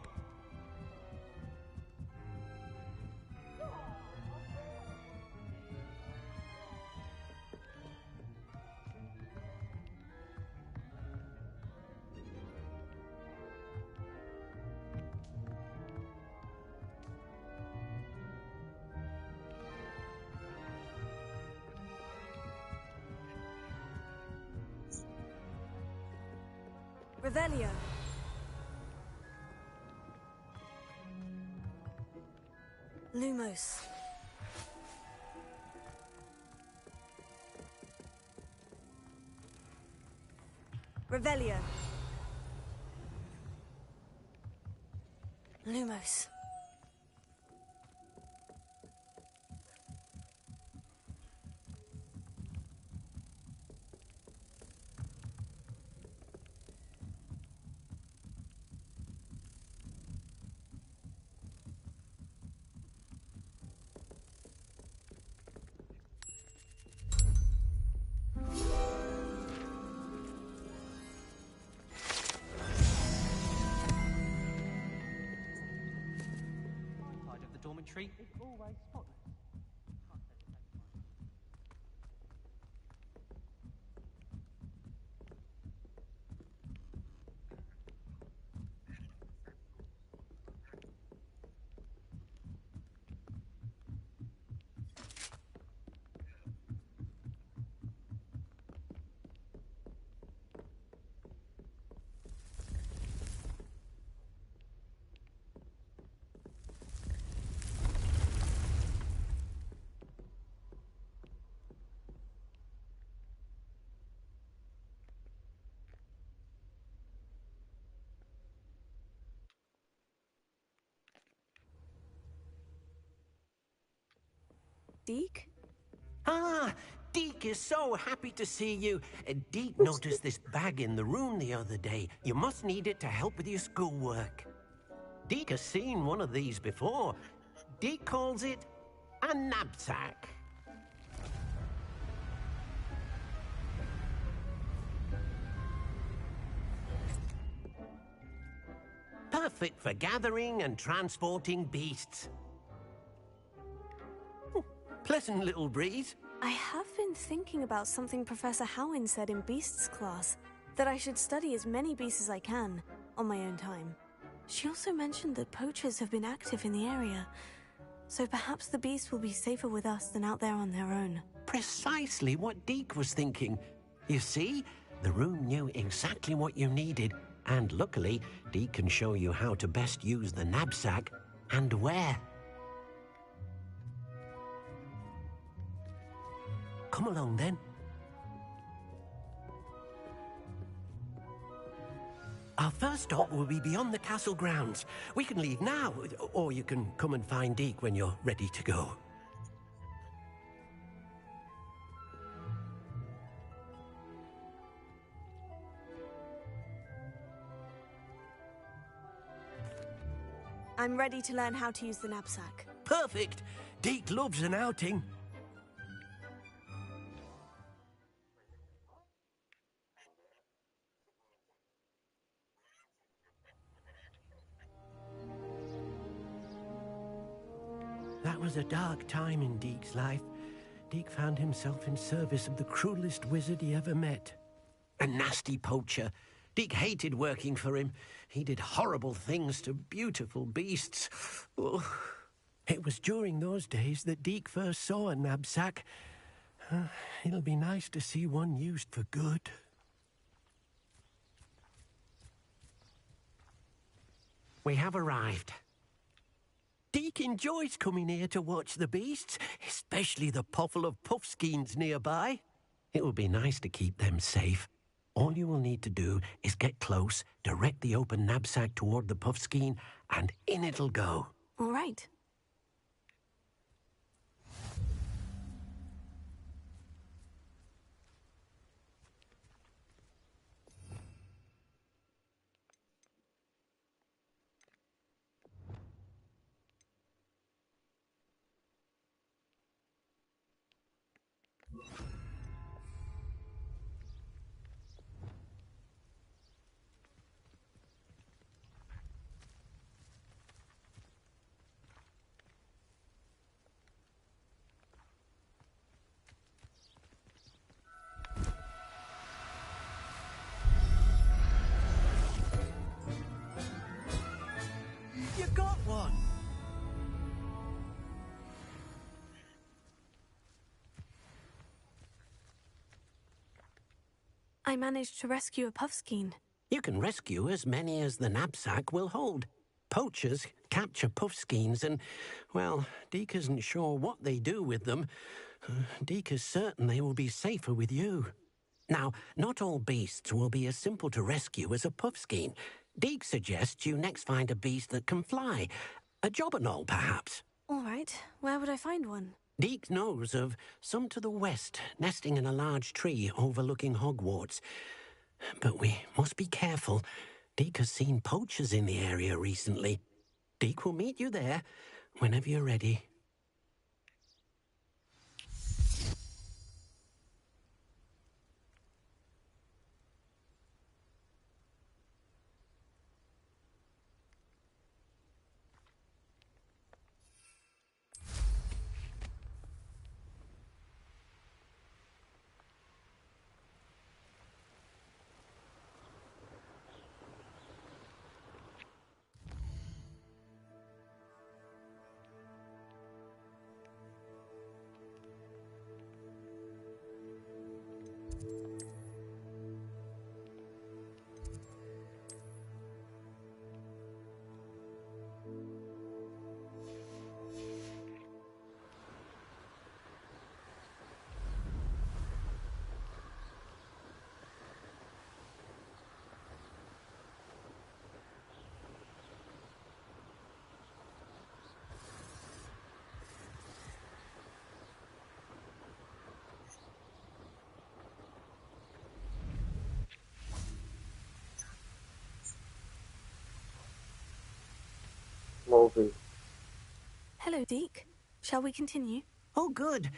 Revelio. Lumos. Revelio. Lumos. Side of the dormitory is always spotless. Deke? Ah, Deke is so happy to see you. Deke noticed this bag in the room the other day. You must need it to help with your schoolwork. Deke has seen one of these before. Deke calls it a knapsack. Perfect for gathering and transporting beasts. Pleasant little breeze. I have been thinking about something Professor Howin said in Beasts class, that I should study as many beasts as I can, on my own time. She also mentioned that poachers have been active in the area, so perhaps the beasts will be safer with us than out there on their own. Precisely what Deke was thinking. You see, the room knew exactly what you needed, and luckily, Deke can show you how to best use the knapsack and where. Come along, then. Our first stop will be beyond the castle grounds. We can leave now, or you can come and find Deke when you're ready to go. I'm ready to learn how to use the knapsack. Perfect! Deke loves an outing. That was a dark time in Deke's life. Deke found himself in service of the cruelest wizard he ever met. A nasty poacher. Deke hated working for him. He did horrible things to beautiful beasts. Oh. It was during those days that Deke first saw a knapsack. It'll be nice to see one used for good. We have arrived. Deke enjoys coming here to watch the beasts, especially the potful of puffskeins nearby. It will be nice to keep them safe. All you will need to do is get close, direct the open knapsack toward the puffskein, and in it'll go. All right. You got one! I managed to rescue a puffskein. You can rescue as many as the knapsack will hold. Poachers capture puffskeins and, well, Deke isn't sure what they do with them. Deke is certain they will be safer with you. Now, not all beasts will be as simple to rescue as a puffskein. Deke suggests you next find a beast that can fly. A jobberknoll, perhaps. All right. Where would I find one? Deke knows of some to the west, nesting in a large tree overlooking Hogwarts. But we must be careful. Deke has seen poachers in the area recently. Deke will meet you there whenever you're ready. Movie. Hello, Deke. Shall we continue? Oh, good.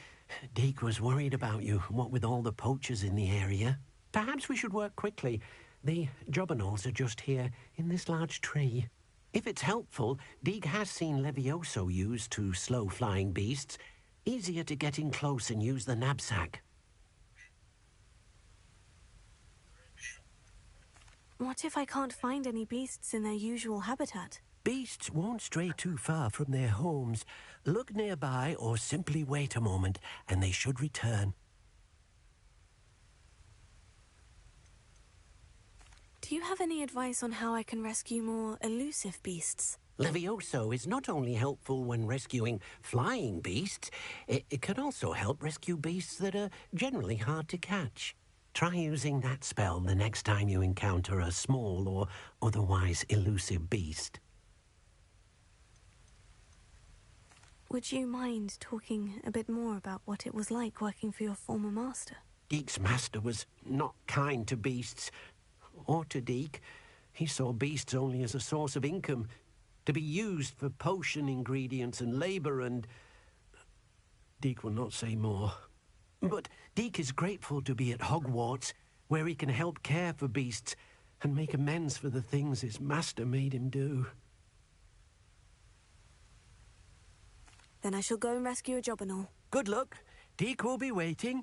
Deke was worried about you, what with all the poachers in the area. Perhaps we should work quickly. The jobberknolls are just here, in this large tree. If it's helpful, Deke has seen Levioso used to slow flying beasts. Easier to get in close and use the knapsack. What if I can't find any beasts in their usual habitat? Beasts won't stray too far from their homes. Look nearby or simply wait a moment, and they should return. Do you have any advice on how I can rescue more elusive beasts? Levioso is not only helpful when rescuing flying beasts, it can also help rescue beasts that are generally hard to catch. Try using that spell the next time you encounter a small or otherwise elusive beast. Would you mind talking a bit more about what it was like working for your former master? Deke's master was not kind to beasts, or to Deke. He saw beasts only as a source of income, to be used for potion ingredients and labor, and Deke will not say more. But Deke is grateful to be at Hogwarts, where he can help care for beasts and make amends for the things his master made him do. Then I shall go and rescue a jobberknoll. Good luck. Deke will be waiting.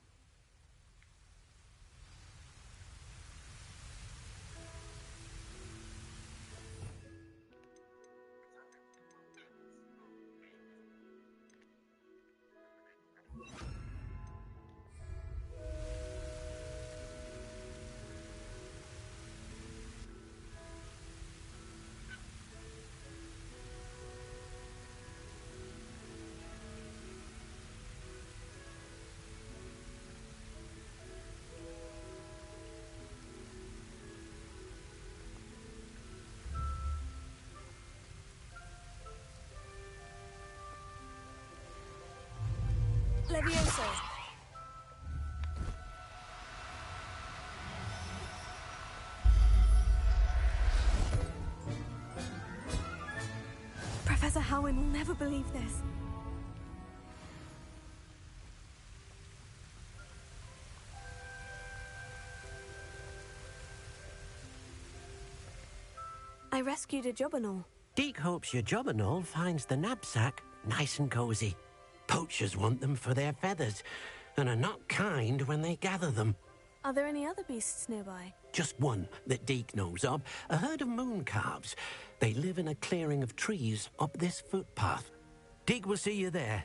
Levioso. Professor Howin will never believe this. I rescued a Jobberknoll. Deke hopes your Jobberknoll finds the knapsack nice and cozy. Poachers want them for their feathers, and are not kind when they gather them. Are there any other beasts nearby? Just one that Deke knows of, a herd of moon calves. They live in a clearing of trees up this footpath. Deke will see you there.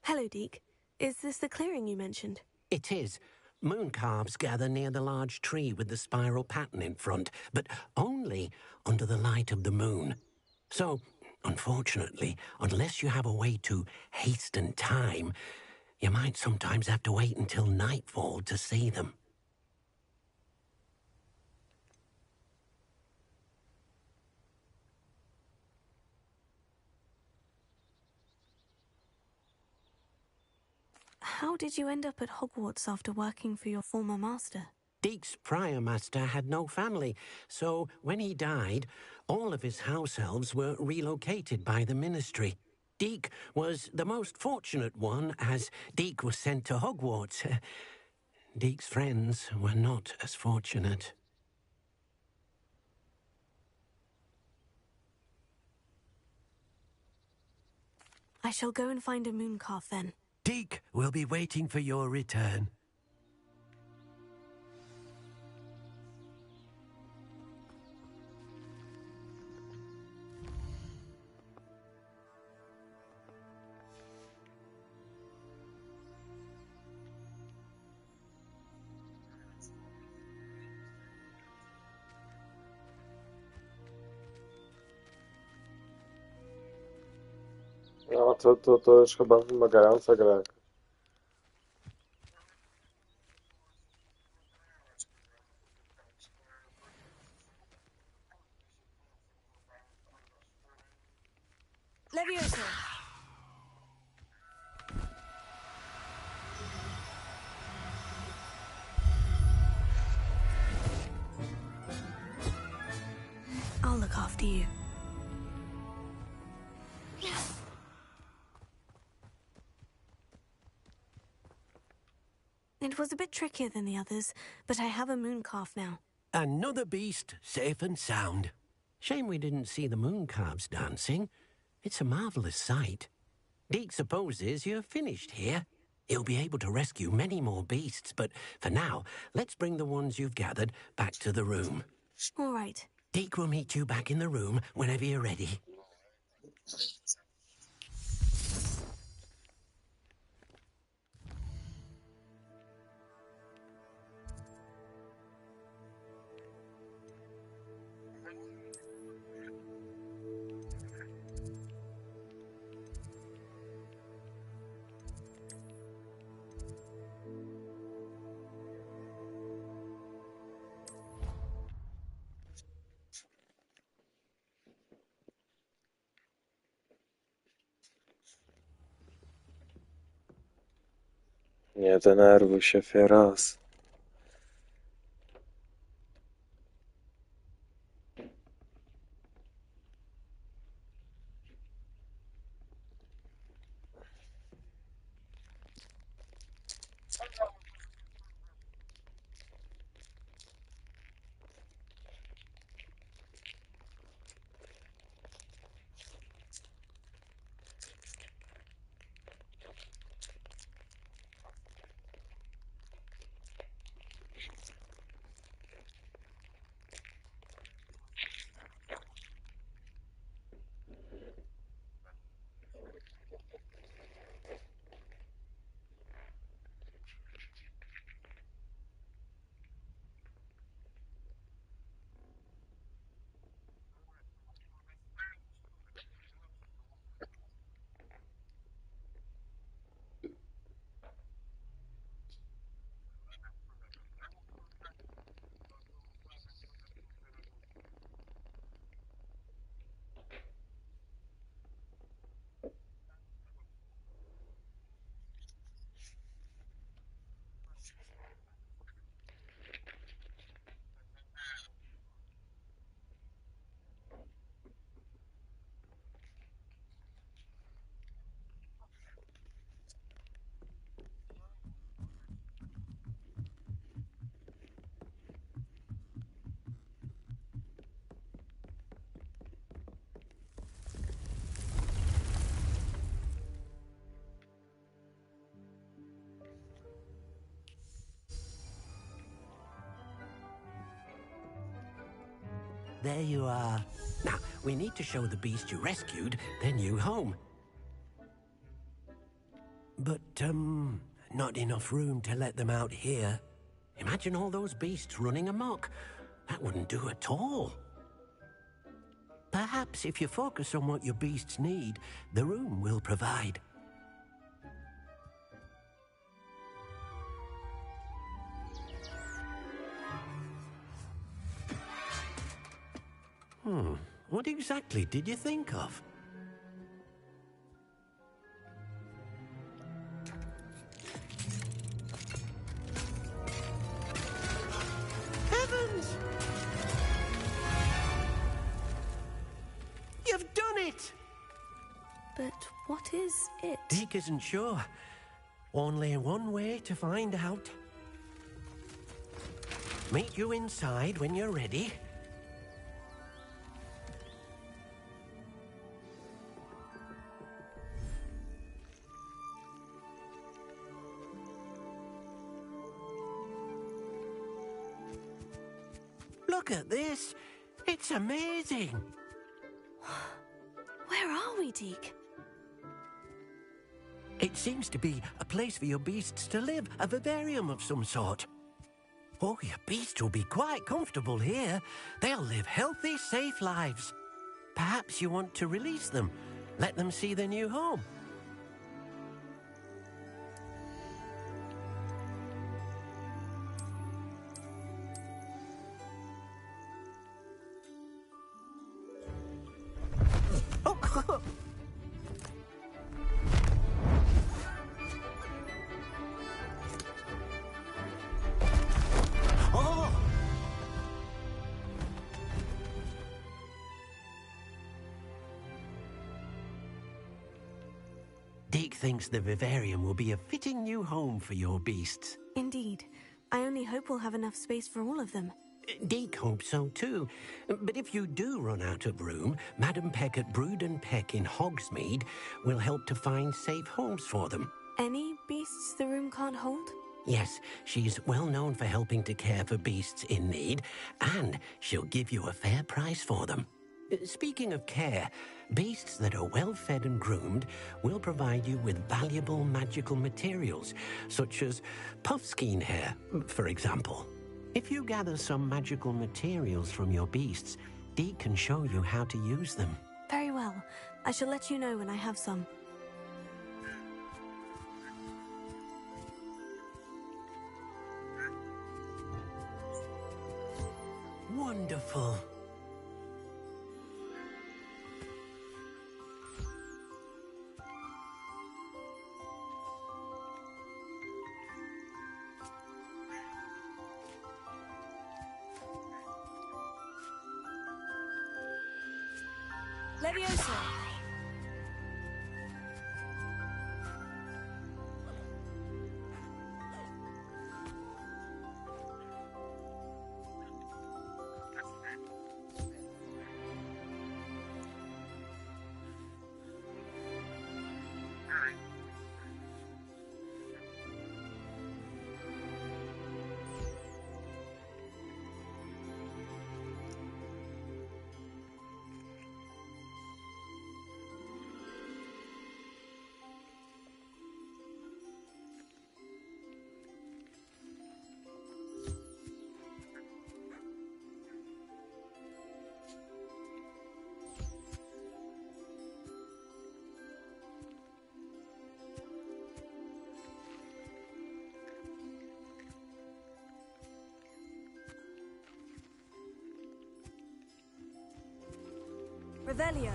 Hello, Deke. Is this the clearing you mentioned? It is. Moon calves gather near the large tree with the spiral pattern in front, but only under the light of the moon. So, unfortunately, unless you have a way to hasten time, you might sometimes have to wait until nightfall to see them. How did you end up at Hogwarts after working for your former master? Deke's prior master had no family, so when he died, all of his house elves were relocated by the ministry. Deke was the most fortunate one, as Deke was sent to Hogwarts. Deke's friends were not as fortunate. I shall go and find a mooncalf then. Deke will be waiting for your return. No, to już chyba wymagająca gra. Levioso! I'll look after you. It was a bit trickier than the others, but I have a mooncalf now. Another beast, safe and sound. Shame we didn't see the moon calves dancing. It's a marvelous sight. Deke supposes you're finished here. He'll be able to rescue many more beasts, but for now, let's bring the ones you've gathered back to the room. All right. Deke will meet you back in the room whenever you're ready. Nie denerwuj się, Fieras. there you are. Now, we need to show the beast you rescued their new home. But, not enough room to let them out here. Imagine all those beasts running amok. That wouldn't do at all. Perhaps if you focus on what your beasts need, the room will provide. What exactly did you think of? Heavens! You've done it! But what is it? Deke isn't sure. Only one way to find out. Meet you inside when you're ready. Look at this. It's amazing. Where are we, Deke? It seems to be a place for your beasts to live, a vivarium of some sort. Oh, your beasts will be quite comfortable here. They'll live healthy, safe lives. Perhaps you want to release them, let them see their new home. Deke thinks the vivarium will be a fitting new home for your beasts. Indeed. I only hope we'll have enough space for all of them. Deke hopes so too. But if you do run out of room, Madam Peck at Brood and Peck in Hogsmeade will help to find safe homes for them. Any beasts the room can't hold? Yes, she's well known for helping to care for beasts in need, and she'll give you a fair price for them. Speaking of care, beasts that are well fed and groomed will provide you with valuable magical materials, such as puffskein hair, for example. If you gather some magical materials from your beasts, Deke can show you how to use them. Very well. I shall let you know when I have some. Wonderful. Leviosa! Revelio.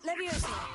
Leviosa.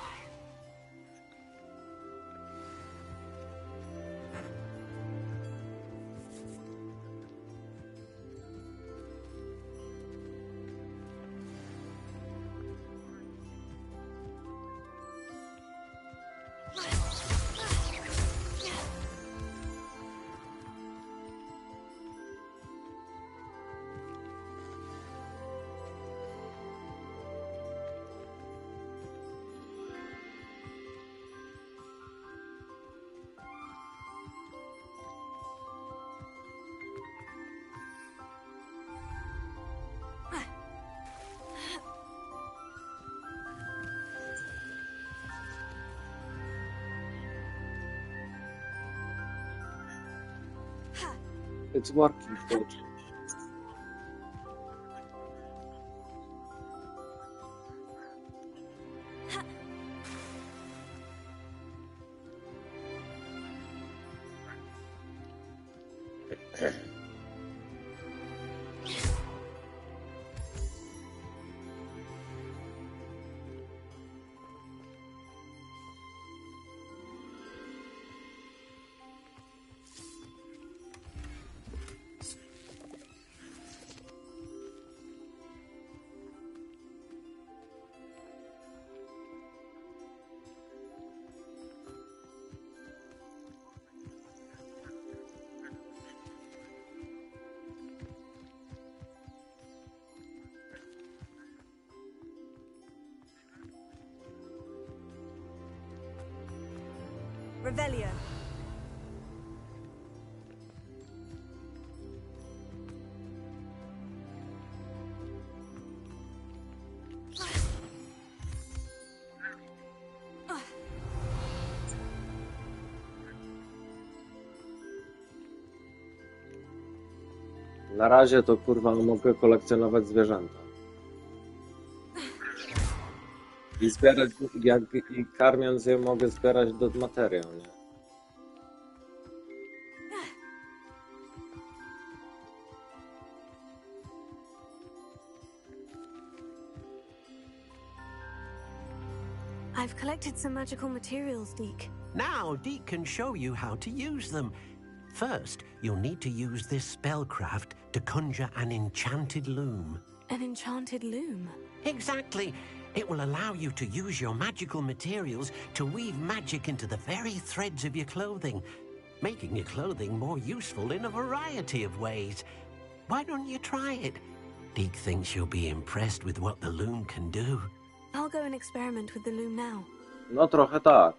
It's working, coach. Revelio. Na razie to kurwa mogę kolekcjonować zwierzęta. I zbierać, i karmiąc je mogę zbierać do materiał, nie? I've collected some magical materials, Deke. Now, Deke can show you how to use them. First, you'll need to use this spellcraft to conjure an enchanted loom. An enchanted loom? Exactly. It will allow you to use your magical materials to weave magic into the very threads of your clothing, making your clothing more useful in a variety of ways. Why don't you try it? Deke thinks you'll be impressed with what the loom can do. I'll go and experiment with the loom now. No trochę tak.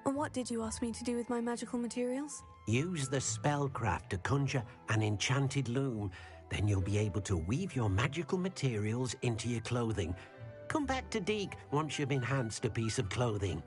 And what did you ask me to do with my magical materials? Use the spellcraft to conjure an enchanted loom. Then you'll be able to weave your magical materials into your clothing. Come back to Deke once you've enhanced a piece of clothing.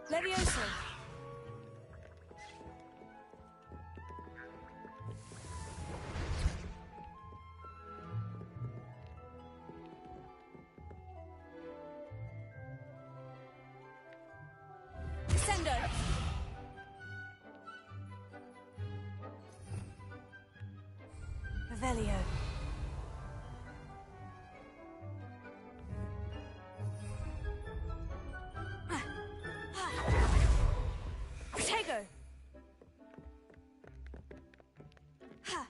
Levioso. Descendo. Revelio. Protego. Ha.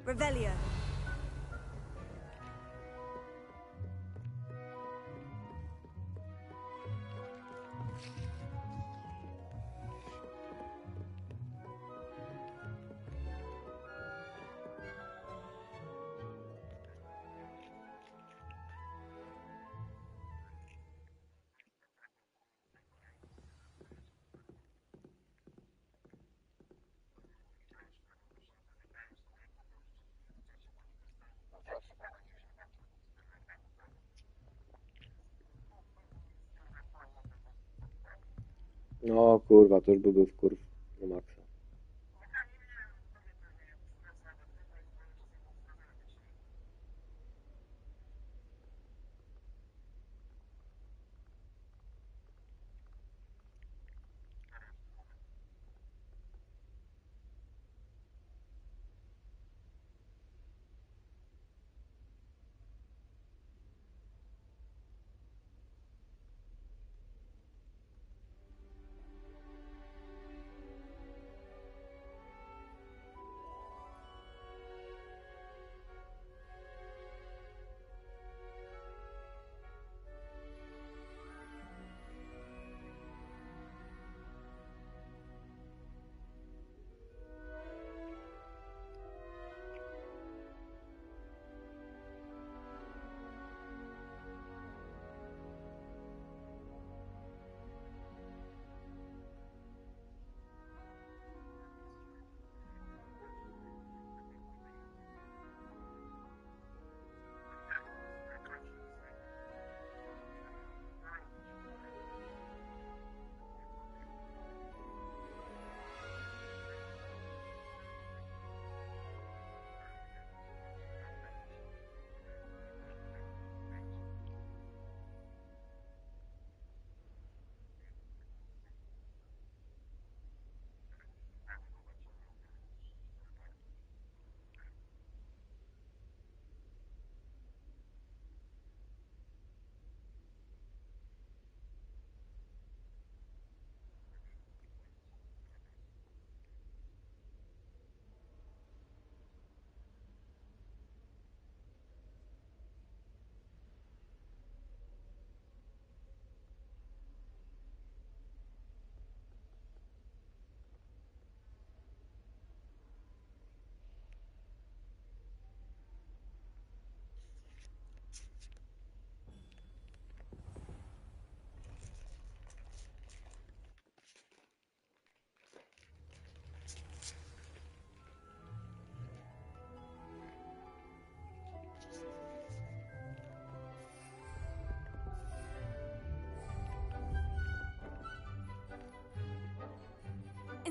Revelio. No kurwa, to już byłby wkurw na maksa.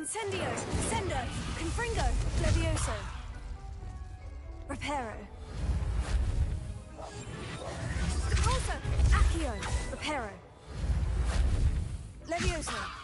Incendio, Sendo, Confringo, Levioso. Reparo. Repulso, Accio, Reparo. Levioso.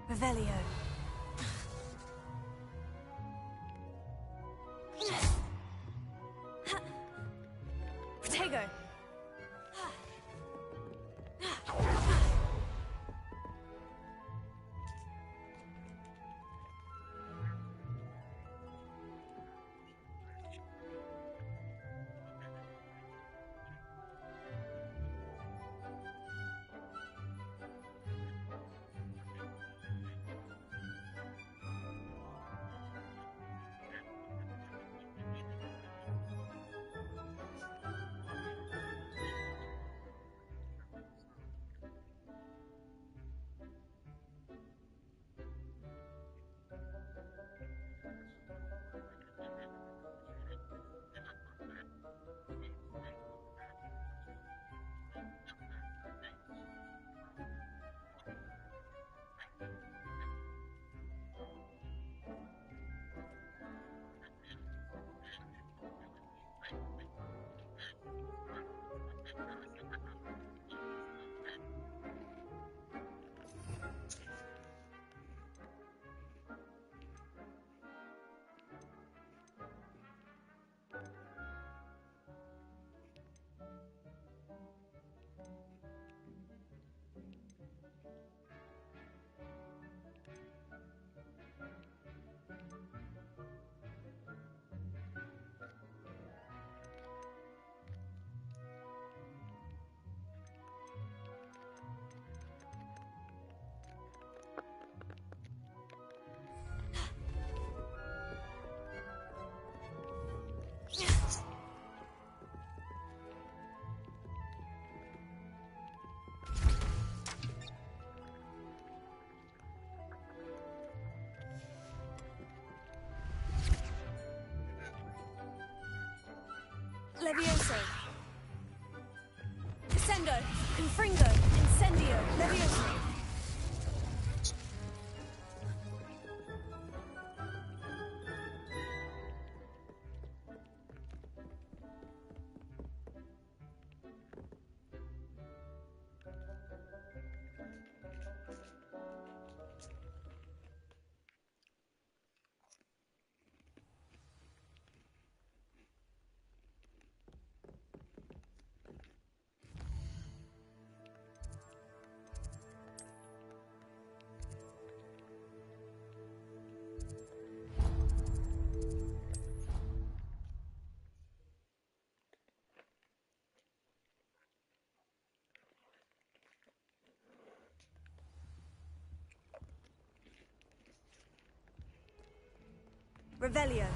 Revelio. Protego. Levioso. Descendo. Confringo. Incendio. Levioso. Revelio.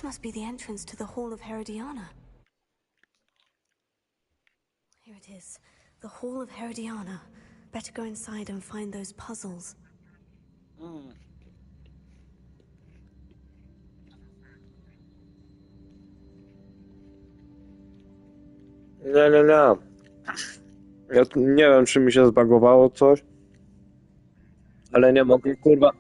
This must be the entrance to the Hall of Herodiana. Here it is. The Hall of Herodiana. Better go inside and find those puzzles. Nie. Ja nie wiem, czy mi się zbagowało coś, ale nie mogę, kurwa.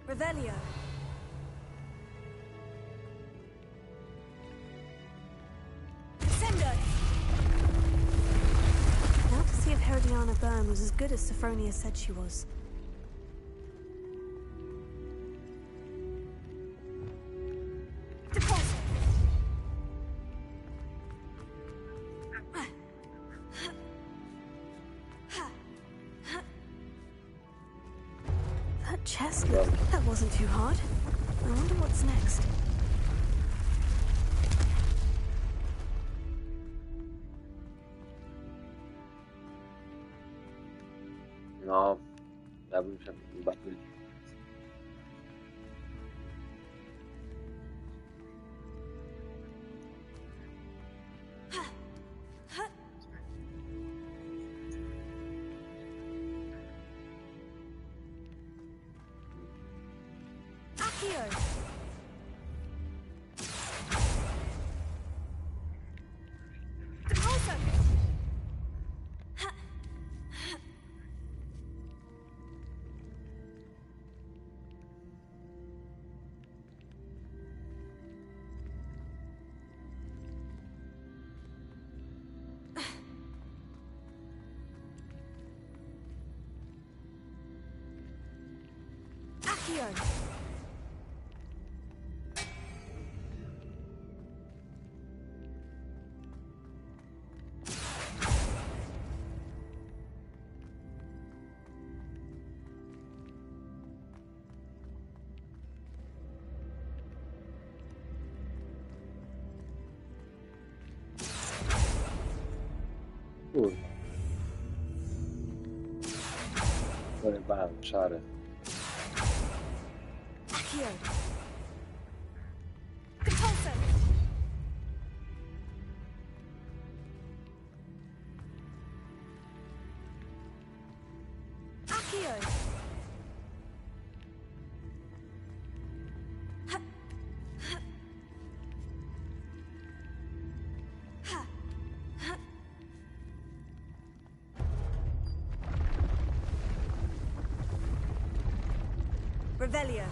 Revelio. Descendo. Now to see if Herodiana Byrne was as good as Sophronia said she was. That chest, that wasn't too hard. I wonder what's next. No, ja bym się bawił. Kurwa. Pojebałem czary. Revelio.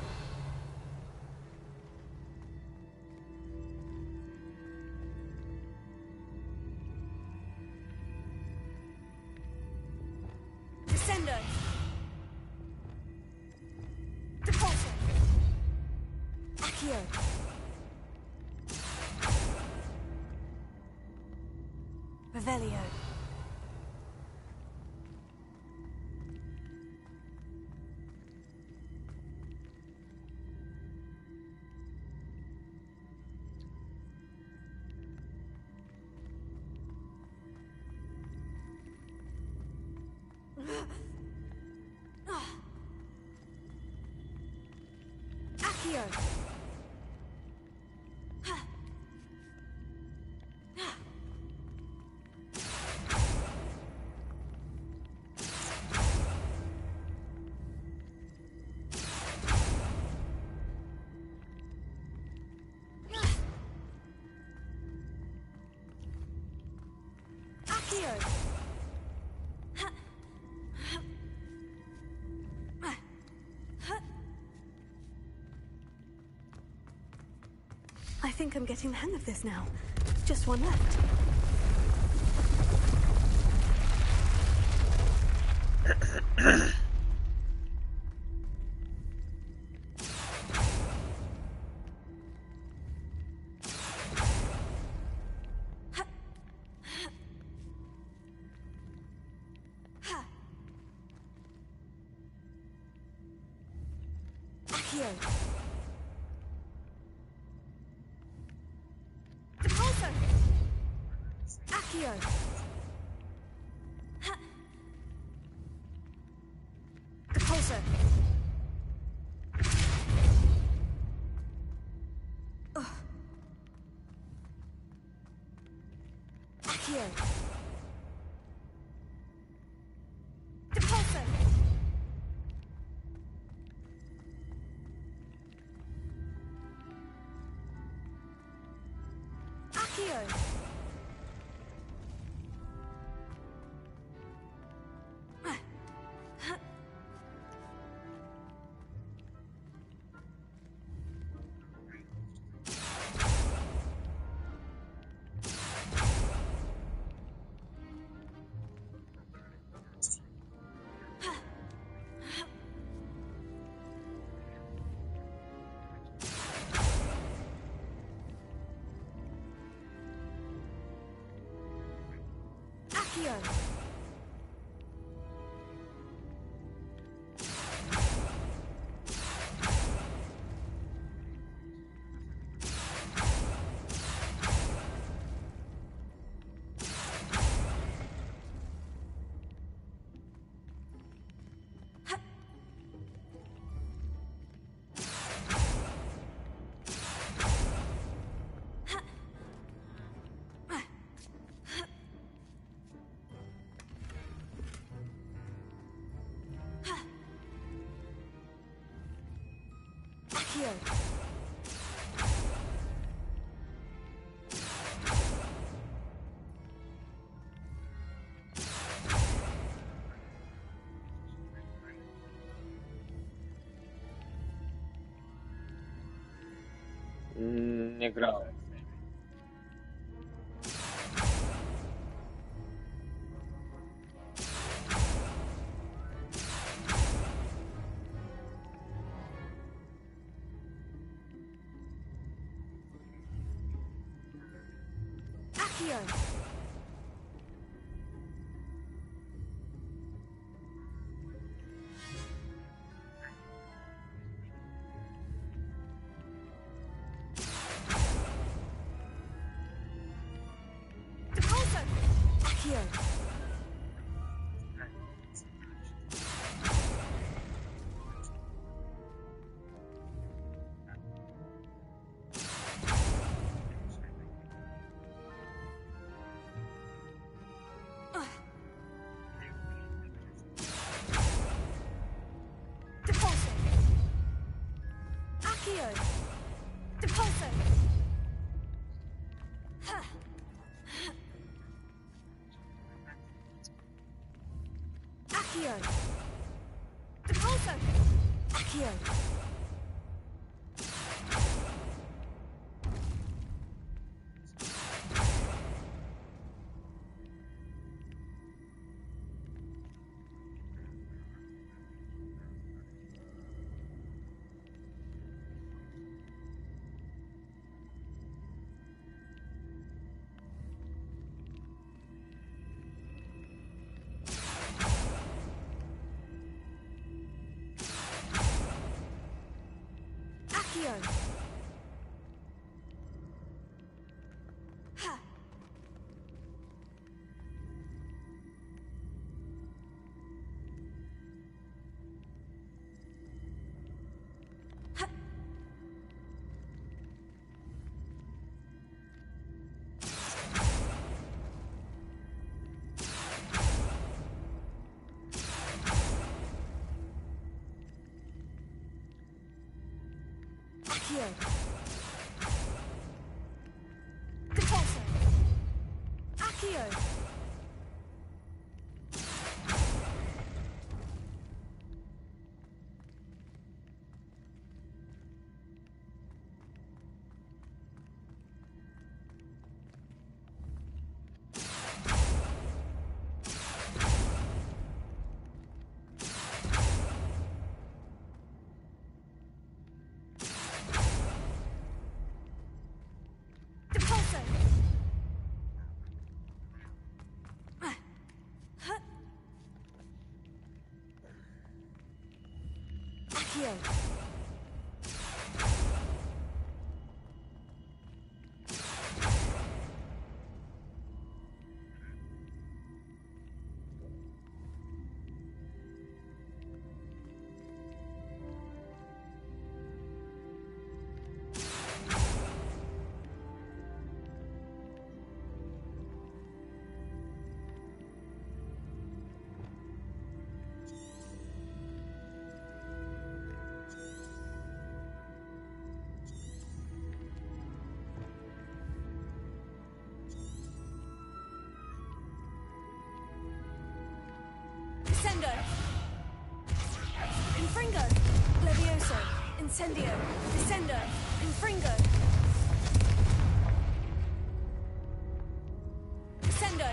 Descendo. Deposo. Accio. Revelio. Accio. I think I'm getting the hang of this now. Just one left. Accio. Accio. Depulso. Accio. Depulso. Accio. Accio. Accio. Nie grałem. Accio. Depulso. Accio. Depulso. Accio. Depulso. Accio. Depulso. Accio. Accio. Ha. Ha. Accio. Depulso. Accio. Depulso. Accio. Crescendo. Confringo. Levioso. Incendio. Descendo. Confringo. Descendo.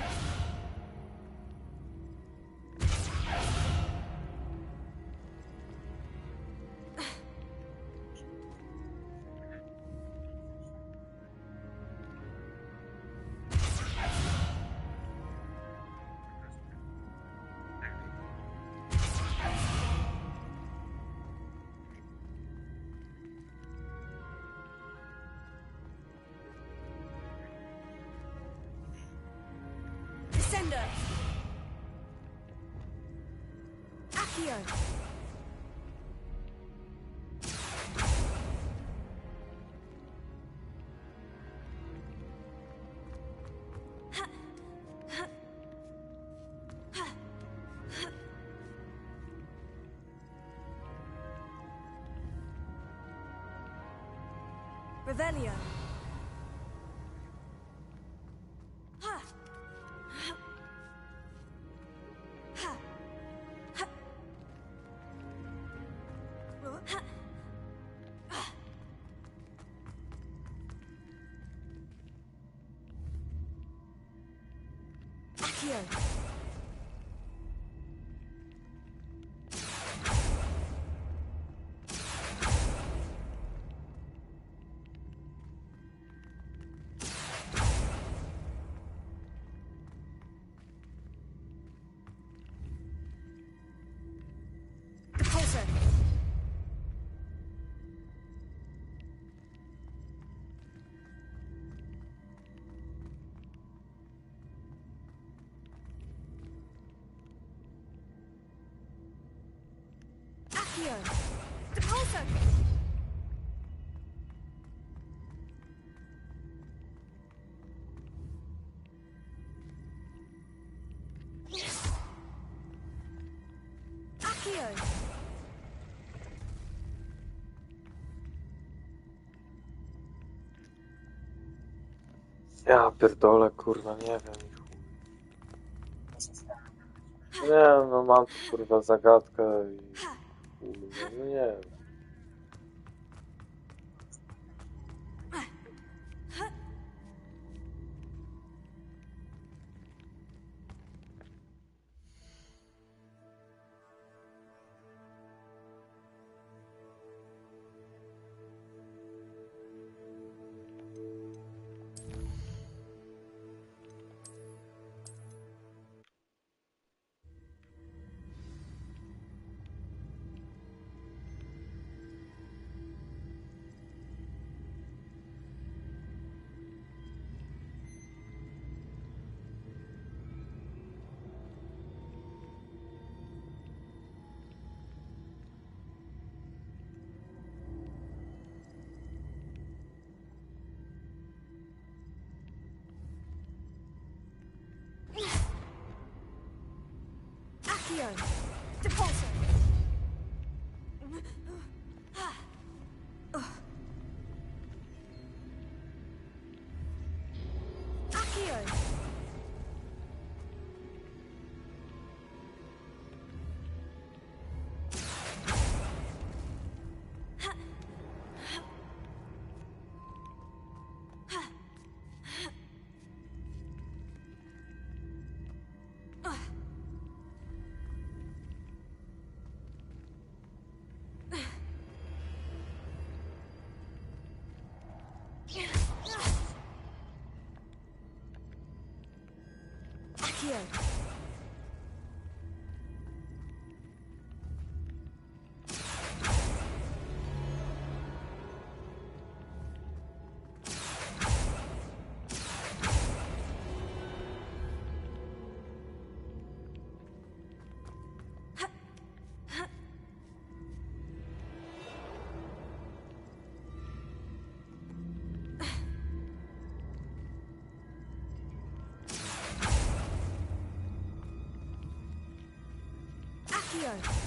Descendo. Accio. Revelio. Ha. Ha. Ha. Ha. Accio. Repulsor. Accio. Repulsor. Accio. Ja pierdolę, kurwa, nie wiem. Nie, no mam tu kurwa zagadkę i no nie wiem. Accio. Repulsor. Accio. Accio. Accio.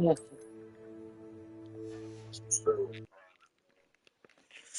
Accio.